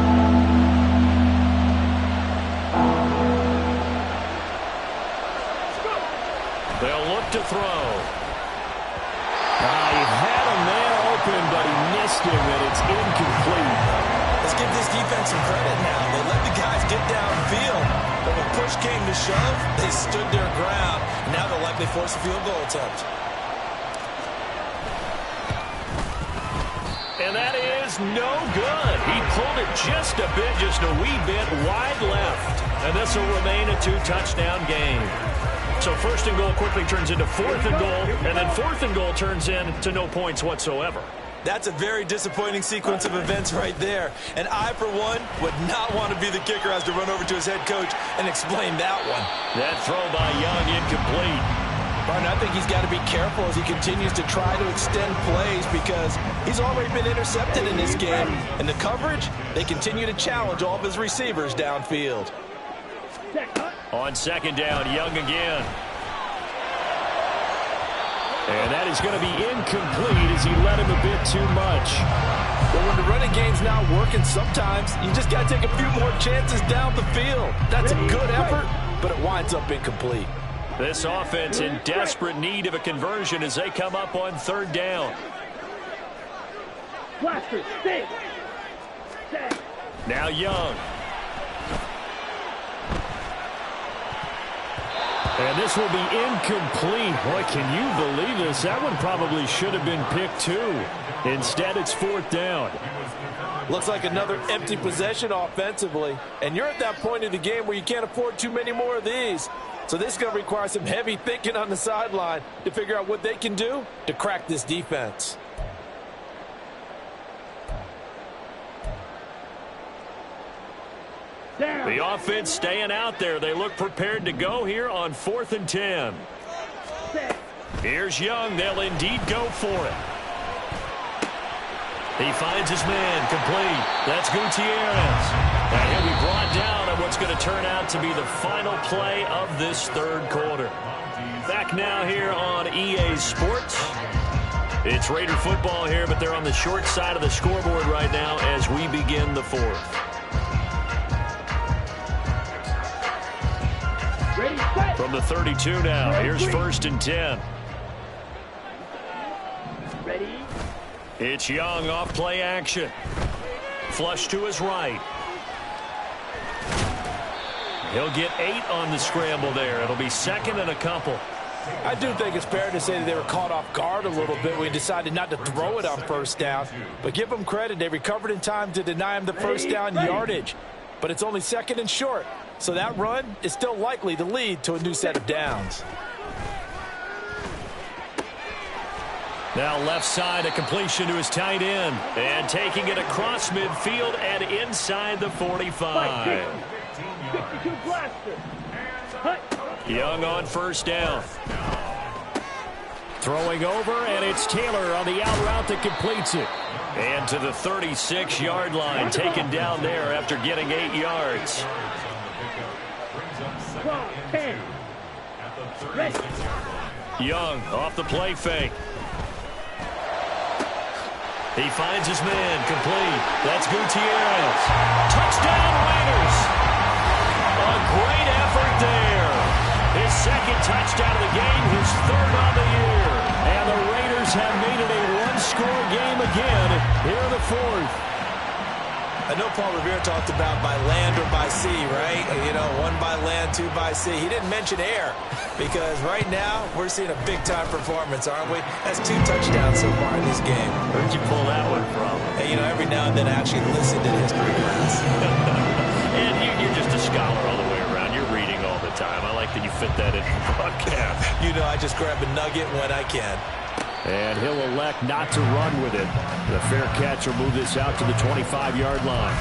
They'll look to throw. He had a man open, but he missed him, and it's incomplete. Let's give this defense some credit now. They let the guys get downfield, but when push came to shove, they stood their ground. Now they'll likely force a field goal attempt. And that is no good. He pulled it just a bit, just a wee bit wide left. And this will remain a 2-touchdown game. So first and goal quickly turns into fourth and goal, and then fourth and goal turns into no points whatsoever. That's a very disappointing sequence of events right there. And I, for one, would not want to be the kicker as to run over to his head coach and explain that one. That throw by Young incomplete. Martin, I think he's got to be careful as he continues to try to extend plays because he's already been intercepted in this game. And the coverage, they continue to challenge all of his receivers downfield. On second down, Young again. And that is going to be incomplete as he let him a bit too much. But when the running game's not working, sometimes you just got to take a few more chances down the field. That's a good effort, but it winds up incomplete. This offense in desperate need of a conversion as they come up on third down. Now Young. And this will be incomplete. Boy, can you believe this? That one probably should have been picked too. Instead, it's fourth down. Looks like another empty possession offensively. And you're at that point in the game where you can't afford too many more of these. So this is going to require some heavy thinking on the sideline to figure out what they can do to crack this defense. The offense staying out there. They look prepared to go here on 4th and 10. Here's Young. They'll indeed go for it. He finds his man complete. That's Gutierrez. And he'll be brought down on what's going to turn out to be the final play of this third quarter. Back now here on EA Sports. It's Raider football here, but they're on the short side of the scoreboard right now as we begin the fourth. From the 32 now, here's 1st and 10. Ready? It's Young off play action. Flush to his right. He'll get 8 on the scramble there. It'll be second and a couple. I do think it's fair to say that they were caught off guard a little bit when he decided not to throw it on first down. But give them credit. They recovered in time to deny him the first down yardage. But it's only second and short. So that run is still likely to lead to a new set of downs. Now left side, a completion to his tight end. And taking it across midfield and inside the 45. 52 blaster. Hut. Young on first down. Throwing over, and it's Taylor on the out route that completes it. And to the 36-yard line, taken down there after getting 8 yards. 10. Ready. Young off the play fake. He finds his man, complete. That's Gutierrez. Touchdown, Raiders. A great effort there. His second touchdown of the game, his third on the year. And the Raiders have made it a one-score game again here in the fourth. I know Paul Revere talked about by land or by sea, right? You know, one by land, two by sea. He didn't mention air because right now we're seeing a big-time performance, aren't we? That's 2 touchdowns so far in this game. Where'd you pull that one from? Hey, you know, every now and then I actually listen to history class. And you're just a scholar all the way around. You're reading all the time. I like that you fit that in the broadcast. You know, I just grab a nugget when I can. And he'll elect not to run with it. The fair catch will move this out to the 25-yard line.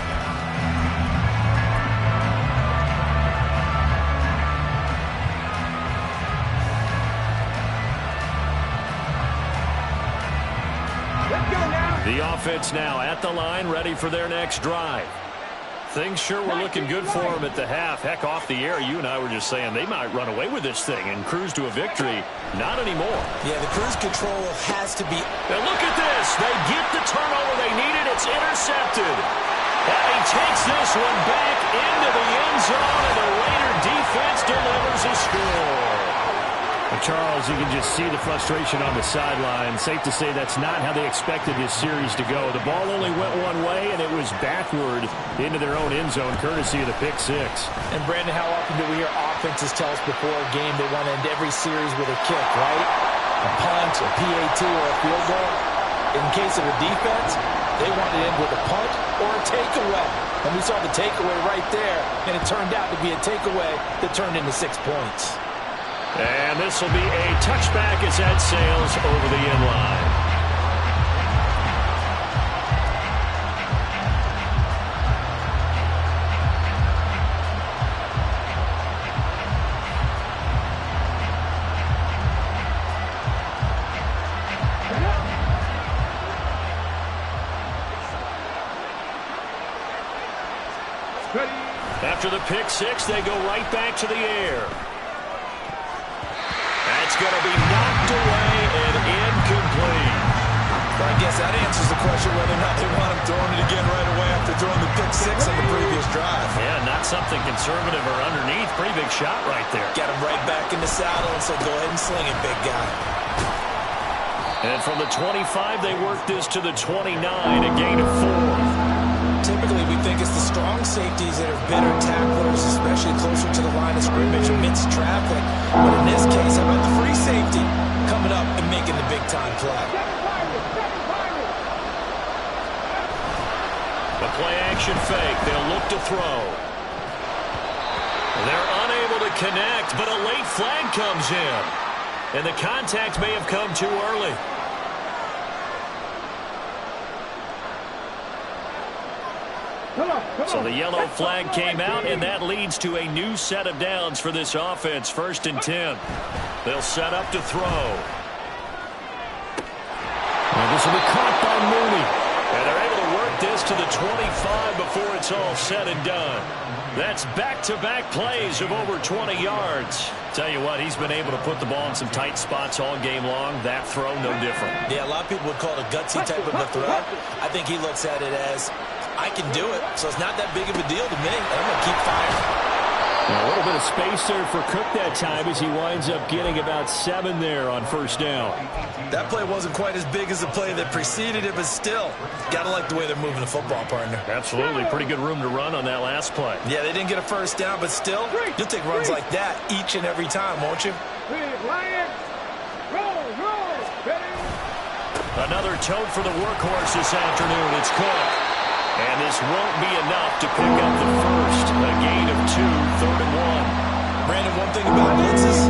Let's go now. The offense now at the line, ready for their next drive. Things sure were looking good for them at the half. Heck, off the air, you and I were just saying they might run away with this thing and cruise to a victory. Not anymore. Yeah, the cruise control has to be... Now look at this. They get the turnover they needed. It's intercepted. And he takes this one back into the end zone, and the Raider defense delivers a score. Well, Charles, you can just see the frustration on the sideline. Safe to say that's not how they expected this series to go. The ball only went one way, and it was backward into their own end zone, courtesy of the pick six. And, Brandon, how often do we hear offenses tell us before a game they want to end every series with a kick, right? A punt, a PAT, or a field goal. In case of a defense, they want to end with a punt or a takeaway. And we saw the takeaway right there, and it turned out to be a takeaway that turned into 6 points. And this will be a touchback as that sails over the end line. After the pick six, they go right back to the air. That's going to be knocked away and incomplete. Well, I guess that answers the question whether or not they want him throwing it again right away after throwing the pick six on the previous drive. Yeah, not something conservative or underneath. Pretty big shot right there. Got him right back in the saddle, and so go ahead and sling it, big guy. And from the 25, they work this to the 29, a gain of 4. Typically, we think it's the strong safeties that are better tacklers, especially closer to the line of scrimmage amidst traffic. But in this case, how about the free safety coming up and making the big-time play? The play-action fake. They'll look to throw. They're unable to connect, but a late flag comes in. And the contact may have come too early. So the yellow flag came out, and that leads to a new set of downs for this offense. 1st and 10. They'll set up to throw. And this will be caught by Mooney. And they're able to work this to the 25 before it's all said and done. That's back-to-back plays of over 20 yards. Tell you what, he's been able to put the ball in some tight spots all game long. That throw, no different. Yeah, a lot of people would call it a gutsy type of a throw. I think he looks at it as, I can do it, so it's not that big of a deal to me. I'm going to keep firing. A little bit of space there for Cook that time as he winds up getting about 7 there on 1st down. That play wasn't quite as big as the play that preceded it, but still, got to like the way they're moving the football, partner. Absolutely. Pretty good room to run on that last play. Yeah, they didn't get a 1st down, but still, you'll take runs like that each and every time, won't you? Another tote for the workhorse this afternoon. It's Cook. And this won't be enough to pick up the first. A gain of 2, 3rd and 1. Brandon, one thing about blitzes,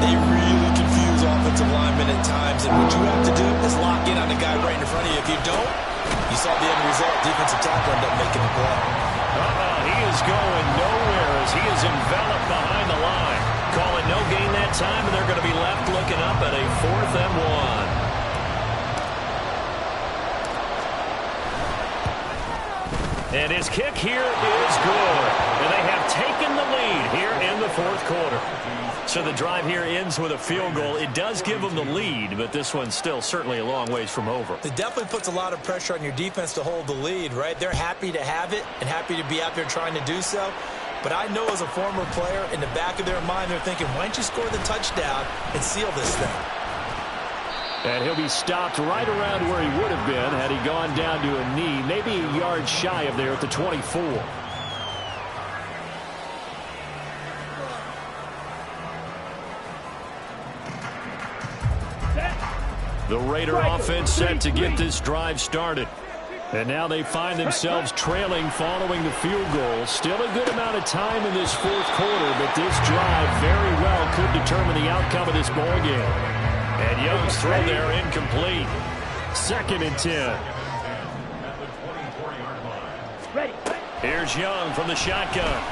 they really confuse offensive offensive lineman at times, and what you have to do is lock in on the guy right in front of you. If you don't, you saw the end result. Defensive tackle ended up making the play. He is going nowhere as he is enveloped behind the line. Call it no gain that time, and they're going to be left looking up at a 4th and 1. And his kick here is good. And they have taken the lead here in the 4th quarter. So the drive here ends with a field goal. It does give them the lead, but this one's still certainly a long ways from over. It definitely puts a lot of pressure on your defense to hold the lead, right? They're happy to have it and happy to be out there trying to do so. But I know as a former player, in the back of their mind, they're thinking, why don't you score the touchdown and seal this thing? And he'll be stopped right around where he would have been had he gone down to a knee, maybe a yard shy of there at the 24. The Raider offense set to get this drive started. And now they find themselves trailing following the field goal. Still a good amount of time in this 4th quarter, but this drive very well could determine the outcome of this ball game. And Young's throw there incomplete. 2nd and 10. Here's Young from the shotgun.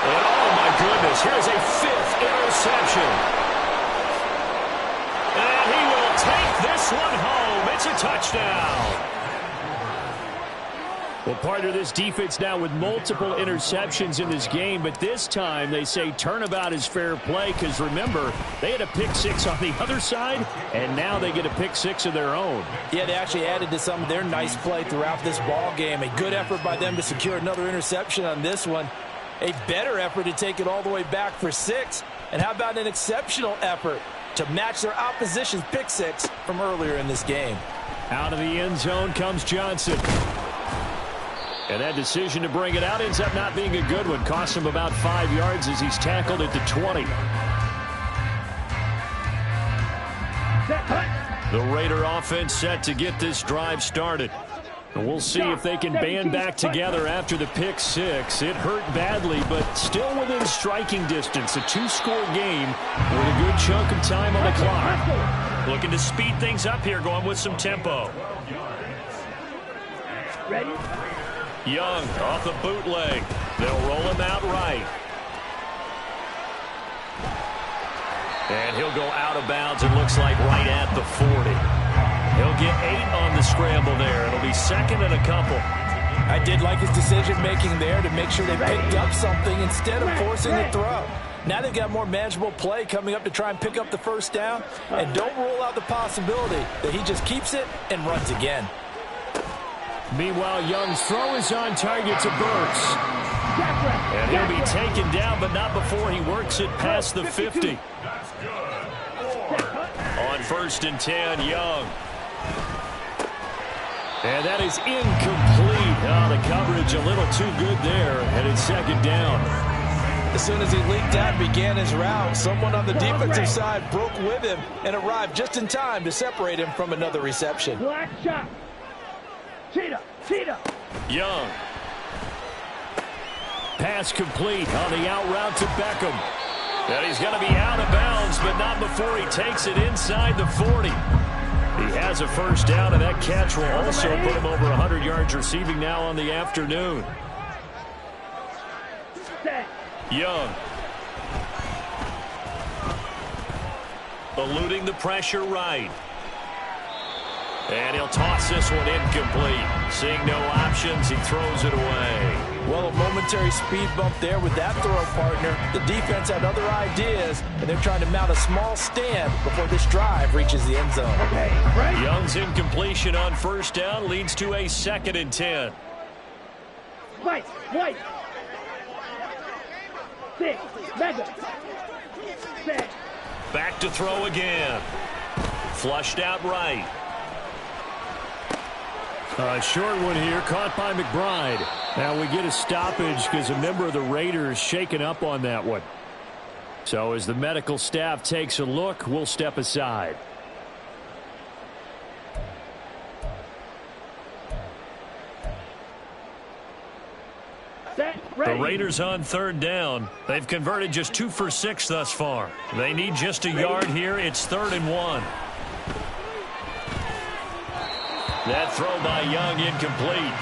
And oh my goodness, here's a 5th interception. And he will take this one home. It's a touchdown. Well, partner, this defense now with multiple interceptions in this game, but this time they say turnabout is fair play because, remember, they had a pick 6 on the other side, and now they get a pick 6 of their own. Yeah, they actually added to some of their nice play throughout this ball game. A good effort by them to secure another interception on this one. A better effort to take it all the way back for 6. And how about an exceptional effort to match their opposition's pick 6 from earlier in this game? Out of the end zone comes Johnson. And that decision to bring it out ends up not being a good one. Cost him about 5 yards as he's tackled at the 20. The Raider offense set to get this drive started. And we'll see if they can band back together after the pick 6. It hurt badly, but still within striking distance. A 2-score game with a good chunk of time on the clock. Looking to speed things up here, going with some tempo. Ready? Young off the bootleg. They'll roll him out right. And he'll go out of bounds, it looks like right at the 40. He'll get 8 on the scramble there. It'll be 2nd and a couple. I did like his decision-making there to make sure they picked up something instead of forcing the throw. Now they've got more manageable play coming up to try and pick up the 1st down. And don't rule out the possibility that he just keeps it and runs again. Meanwhile, Young's throw is on target to Burks. And he'll be taken down, but not before he works it past the 50. On 1st and 10, Young. And that is incomplete. Oh, the coverage a little too good there, and it's 2nd down. As soon as he leaked out and began his route, someone on the defensive side broke with him and arrived just in time to separate him from another reception. Black shot. Cheetah. Young. Pass complete on the out route to Beckham. And he's going to be out of bounds, but not before he takes it inside the 40. He has a 1st down, and that catch will also put him over 100 yards receiving now on the afternoon. Young. Eluding the pressure right. And he'll toss this one incomplete. Seeing no options, he throws it away. Well, a momentary speed bump there with that throw, partner. The defense had other ideas, and they're trying to mount a small stand before this drive reaches the end zone. Okay, right. Young's incompletion on 1st down leads to a 2nd and 10. White. 6. Mega. 6. Back to throw again. Flushed out right. A short one here, caught by McBride. Now we get a stoppage because a member of the Raiders shaken up on that one. So as the medical staff takes a look, we'll step aside. Set. The Raiders on third down. They've converted just 2 for 6 thus far. They need just a yard here. It's 3rd and 1. That throw by Young incomplete.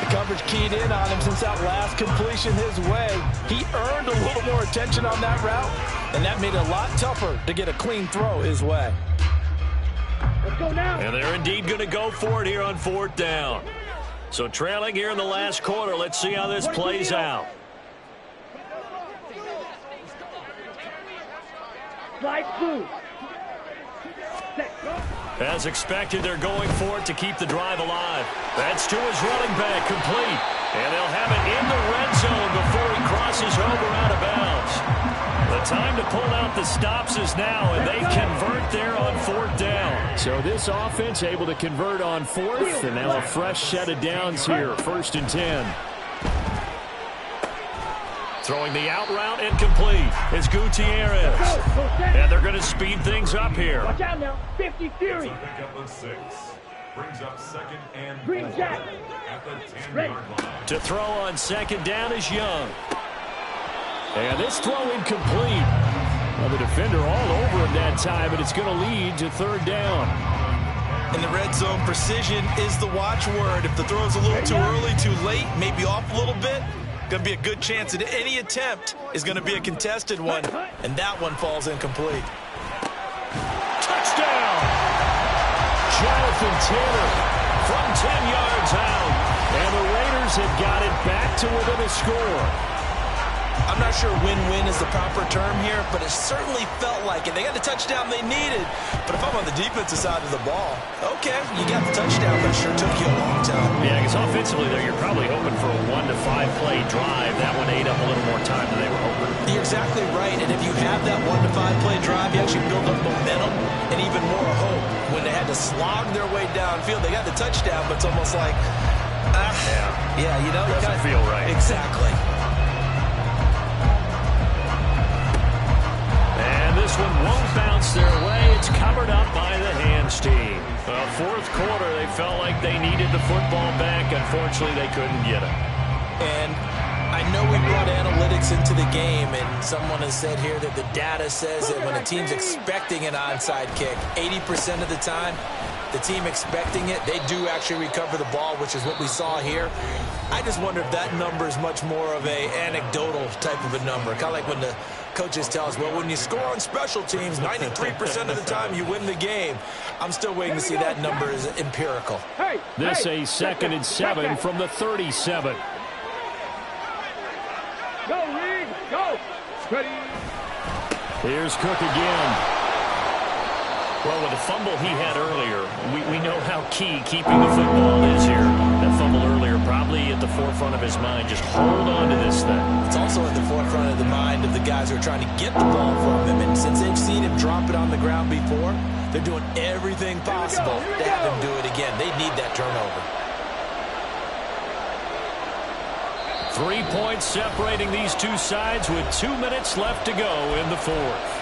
The coverage keyed in on him since that last completion his way. He earned a little more attention on that route, and that made it a lot tougher to get a clean throw his way. Let's go now. And they're indeed going to go for it here on 4th down. So trailing here in the last quarter. Let's see how this plays out. Slide through. Set. Go. As expected, they're going for it to keep the drive alive. That's to his running back, complete. And they'll have it in the red zone before he crosses over out of bounds. The time to pull out the stops is now, and they convert there on 4th down. So this offense able to convert on 4th, and now a fresh set of downs here, 1st and 10. Throwing the out route incomplete is Gutierrez. And they're going to speed things up here. Watch out now. 50 Fury. Pickup of 6. Brings up 2nd and Green 4 Jack. at the 10-yard Ready. line. To throw on 2nd down is Young. And this throw incomplete. Well, the defender all over him that time, but it's going to lead to 3rd down. In the red zone, precision is the watchword. If the throw's a little too early, too late, maybe off a little bit, going to be a good chance that any attempt is going to be a contested one, and that one falls incomplete. Touchdown! Jonathan Taylor from 10 yards out. And the Raiders have got it back to within a score. I'm not sure win-win is the proper term here, but it certainly felt like it. They got the touchdown they needed, but if I'm on the defensive side of the ball, okay, you got the touchdown, but it sure took you a long time. Yeah, because offensively, though, you're probably hoping for a 1 to 5 play drive. That one ate up a little more time than they were hoping. You're exactly right, and if you have that 1 to 5 play drive, you actually build up momentum and even more hope. When they had to slog their way downfield, they got the touchdown, but it's almost like, yeah, you know, Doesn't feel right. Exactly. This one won't bounce their way. It's covered up by the hands team. 4th quarter, they felt like they needed the football back. Unfortunately, they couldn't get it. And I know we brought analytics into the game, and someone has said here that the data says that when a team's expecting an onside kick, 80% of the time, the team expecting it, they do actually recover the ball, which is what we saw here. I just wonder if that number is much more of a anecdotal type of a number. Kind of like when the coaches tell us, well, when you score on special teams, 93% of the time you win the game. I'm still waiting to see that number is empirical. This a 2nd and 7 from the 37. Go, Reed. Go. Ready. Here's Cook again. Well, with the fumble he had earlier, we know how key keeping the football is here. That fumble earlier probably at the forefront of his mind. Just hold on to this thing. It's also at the forefront of the mind of the guys who are trying to get the ball from him. And since they've seen him drop it on the ground before, they're doing everything possible to have him do it again. They need that turnover. 3 points separating these two sides with 2 minutes left to go in the 4th.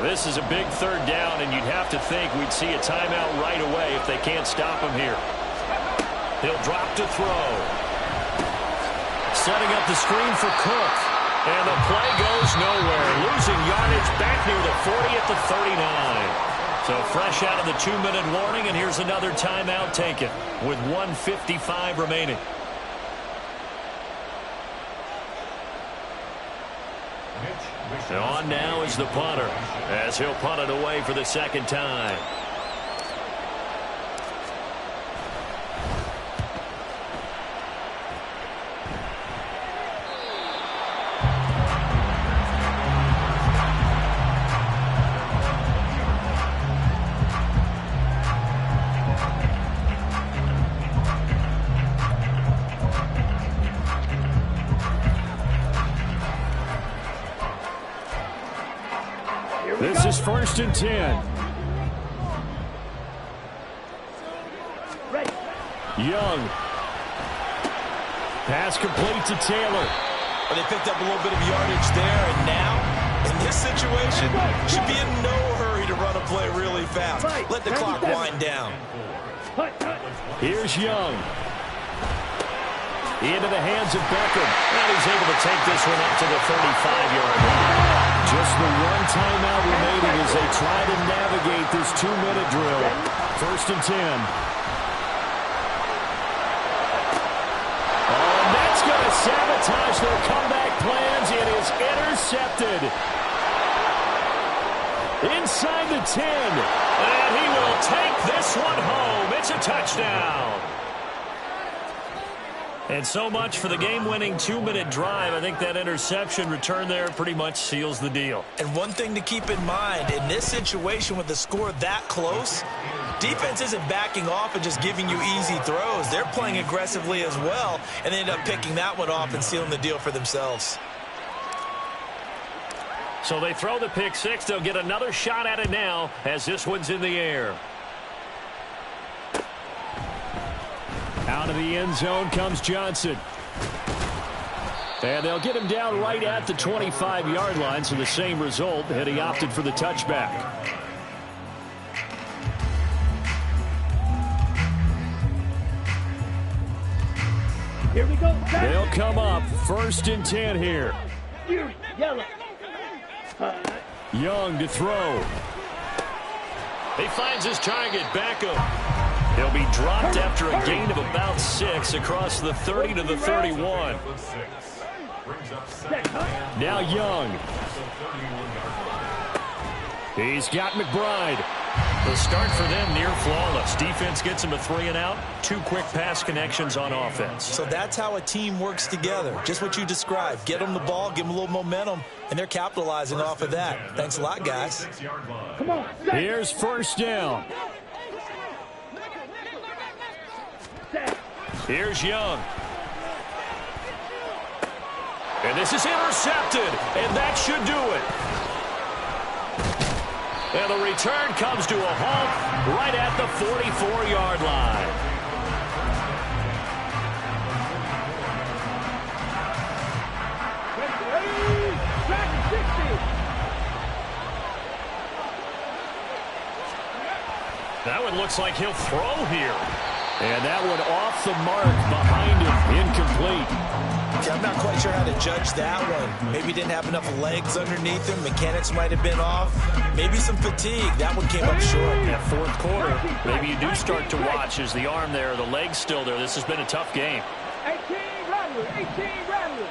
This is a big 3rd down, and you'd have to think we'd see a timeout right away if they can't stop him here. He'll drop to throw. Setting up the screen for Cook. And the play goes nowhere. Losing yardage back near the 40 at the 39. So fresh out of the 2-minute warning, and here's another timeout taken with 1:55 remaining. And on now is the punter, as he'll punt it away for the 2nd time. This is 1st and 10. Young. Pass complete to Taylor. Well, they picked up a little bit of yardage there, and now, in this situation, should be in no hurry to run a play really fast. Let the clock wind down. Here's Young. Into the hands of Beckham. And he's able to take this one up to the 35-yard line. Just the one timeout remaining as they try to navigate this 2-minute drill. 1st and 10. Oh, and that's going to sabotage their comeback plans. It is intercepted. Inside the 10. And he will take this one home. It's a touchdown. And so much for the game-winning 2-minute drive. I think that interception return there pretty much seals the deal. And one thing to keep in mind, in this situation with the score that close, defense isn't backing off and just giving you easy throws. They're playing aggressively as well, and they end up picking that one off and sealing the deal for themselves. So they throw the pick six. They'll get another shot at it now as this one's in the air. Out of the end zone comes Johnson. And they'll get him down right at the 25-yard line, so the same result, and he opted for the touchback. Here we go. They'll come up 1st and 10 here. Yellow. Young to throw. He finds his target, Beckham. He'll be dropped after a gain of about 6 across the 30 to the 31. Now Young. He's got McBride. The start for them near flawless. Defense gets him a 3 and out. 2 quick pass connections on offense. So that's how a team works together. Just what you described. Get them the ball, give them a little momentum, and they're capitalizing off of that. Thanks a lot, guys. Come on. Here's 1st down. Here's Young. And this is intercepted, and that should do it. And the return comes to a halt right at the 44-yard line. That one looks like he'll throw here. And that one off the mark behind him, incomplete. Okay, I'm not quite sure how to judge that one. Maybe didn't have enough legs underneath him. Mechanics might have been off. Maybe some fatigue. That one came up short. That 4th quarter, maybe you do start to watch as the arm there, the leg's still there. This has been a tough game. 18 Rattlers, 18 Rattlers.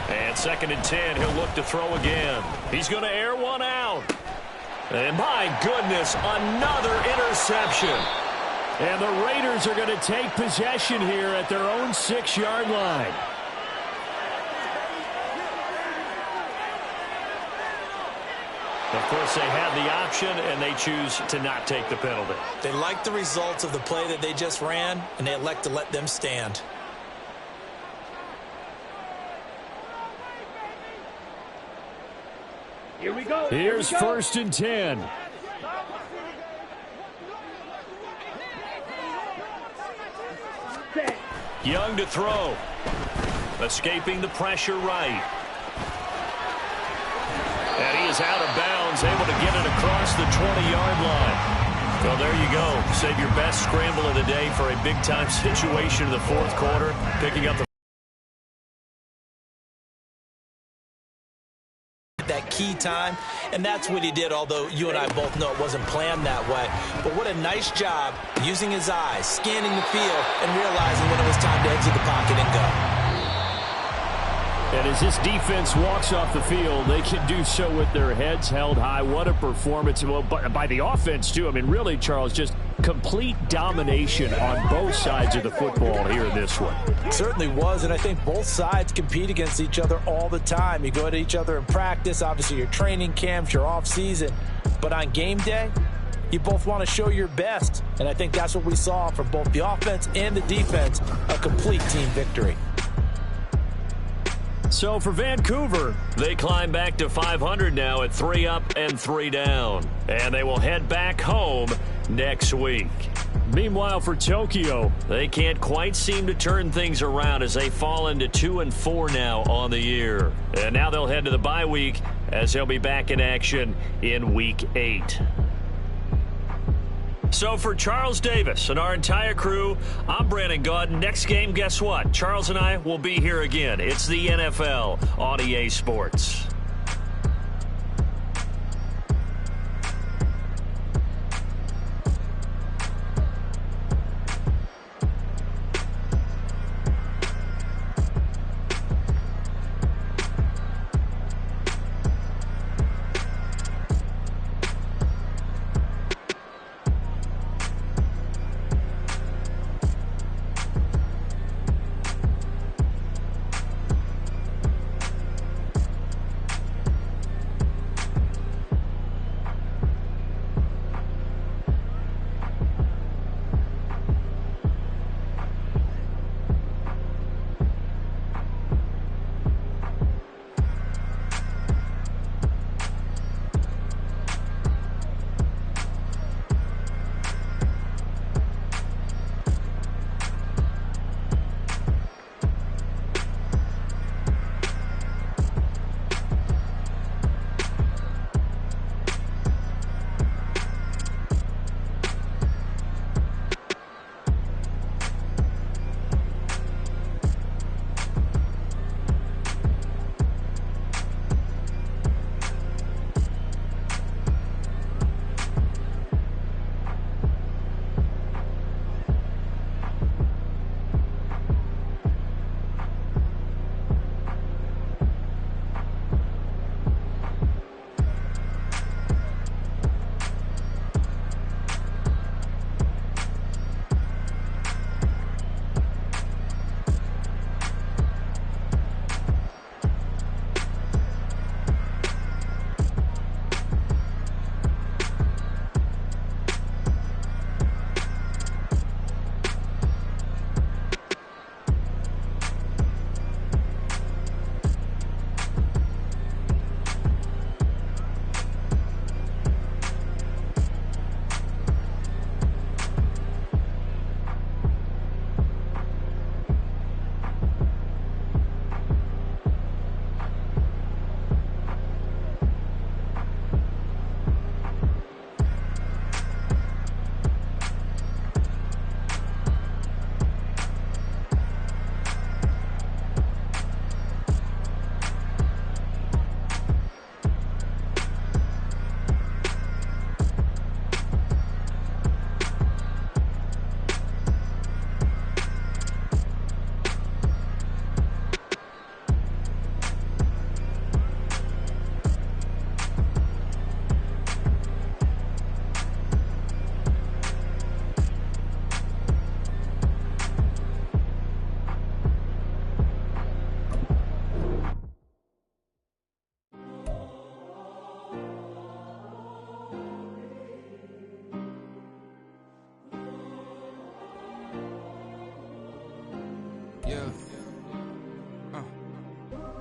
And 2nd and 10, he'll look to throw again. He's going to air one out. And my goodness, another interception. And the Raiders are going to take possession here at their own 6-yard line. Of course, they had the option, and they choose to not take the penalty. They like the results of the play that they just ran, and they elect to let them stand. Here we go. Here's 1st and 10. Young to throw. Escaping the pressure right. And he is out of bounds, able to get it across the 20-yard line. Well, there you go. Save your best scramble of the day for a big-time situation in the 4th quarter. Picking up the that key time, and that's what he did, although you and I both know it wasn't planned that way. But what a nice job using his eyes, scanning the field, and realizing when it was time to exit the pocket and go. And as this defense walks off the field, they can do so with their heads held high. What a performance by the offense, too. I mean, really, Charles, just complete domination on both sides of the football here in this one. It certainly was, and I think both sides compete against each other all the time. You go at each other in practice, obviously your training camps, your off-season. But on game day, you both want to show your best, and I think that's what we saw from both the offense and the defense, a complete team victory. So for Vancouver, they climb back to 500 now at 3 up and 3 down. And they will head back home next week. Meanwhile, for Tokyo, they can't quite seem to turn things around as they fall into 2-4 now on the year. And now they'll head to the bye week as they'll be back in action in Week 8. So for Charles Davis and our entire crew, I'm Brandon Gaudin. Next game, guess what? Charles and I will be here again. It's the NFL on EA Sports.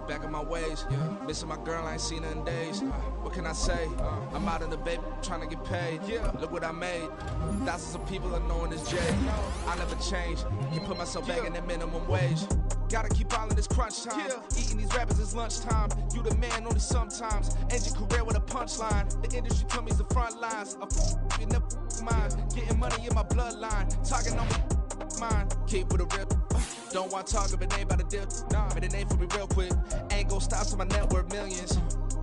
Back in my ways, missing my girl, I ain't seen her in days. What can I say? I'm out in the baby, trying to get paid. Look what I made. Thousands of people are knowing this J. I never change. Can put myself back in that minimum wage. Gotta keep all in this crunch time. Eating these rappers is lunchtime. You the man only sometimes. End your career with a punchline. The industry told me it's the front lines. You never mind. Getting money in my bloodline. Talking on my mind. Keep with a real. Don't want to talk if it ain't about a deal. But it ain't for me real quick. Ain't gon' stop so my net worth millions.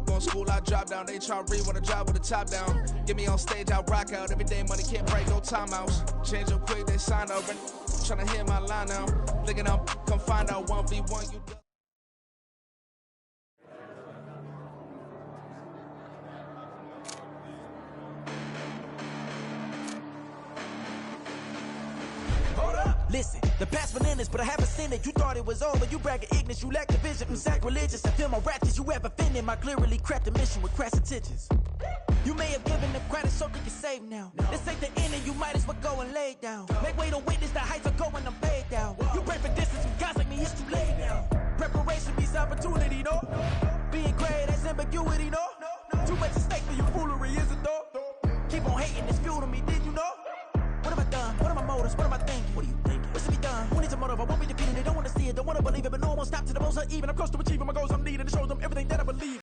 Going school, I drop down. They try to read when I drop with the top down. Get me on stage, I rock out. Every day money can't break, no timeouts. Change up quick, they sign up. Trying to hear my line now. Thinking I'm come find out 1v1 you. Listen, the past bananas, but I haven't seen it. You thought it was over, you bragging ignorance, you lack the vision. I'm sacrilegious, I feel my ratchets, you have offended my clearly crafted mission with crass intentions. You may have given them credit so they can save now. This ain't the end and you might as well go and lay down. Make way to witness the heights are going, I'm paid down. You pray for distance from guys like me, it's too late now. Preparation means opportunity. on hating, it's fuel to me, did you know? What have I done? What are my motives? What am I thinking? What are you thinking? What's to be done? Who needs a motive? I won't be defeated. They don't want to see it, don't want to believe it, but no one won't stop to the most even. I'm close to achieving my goals I'm needing to show them everything that I believe.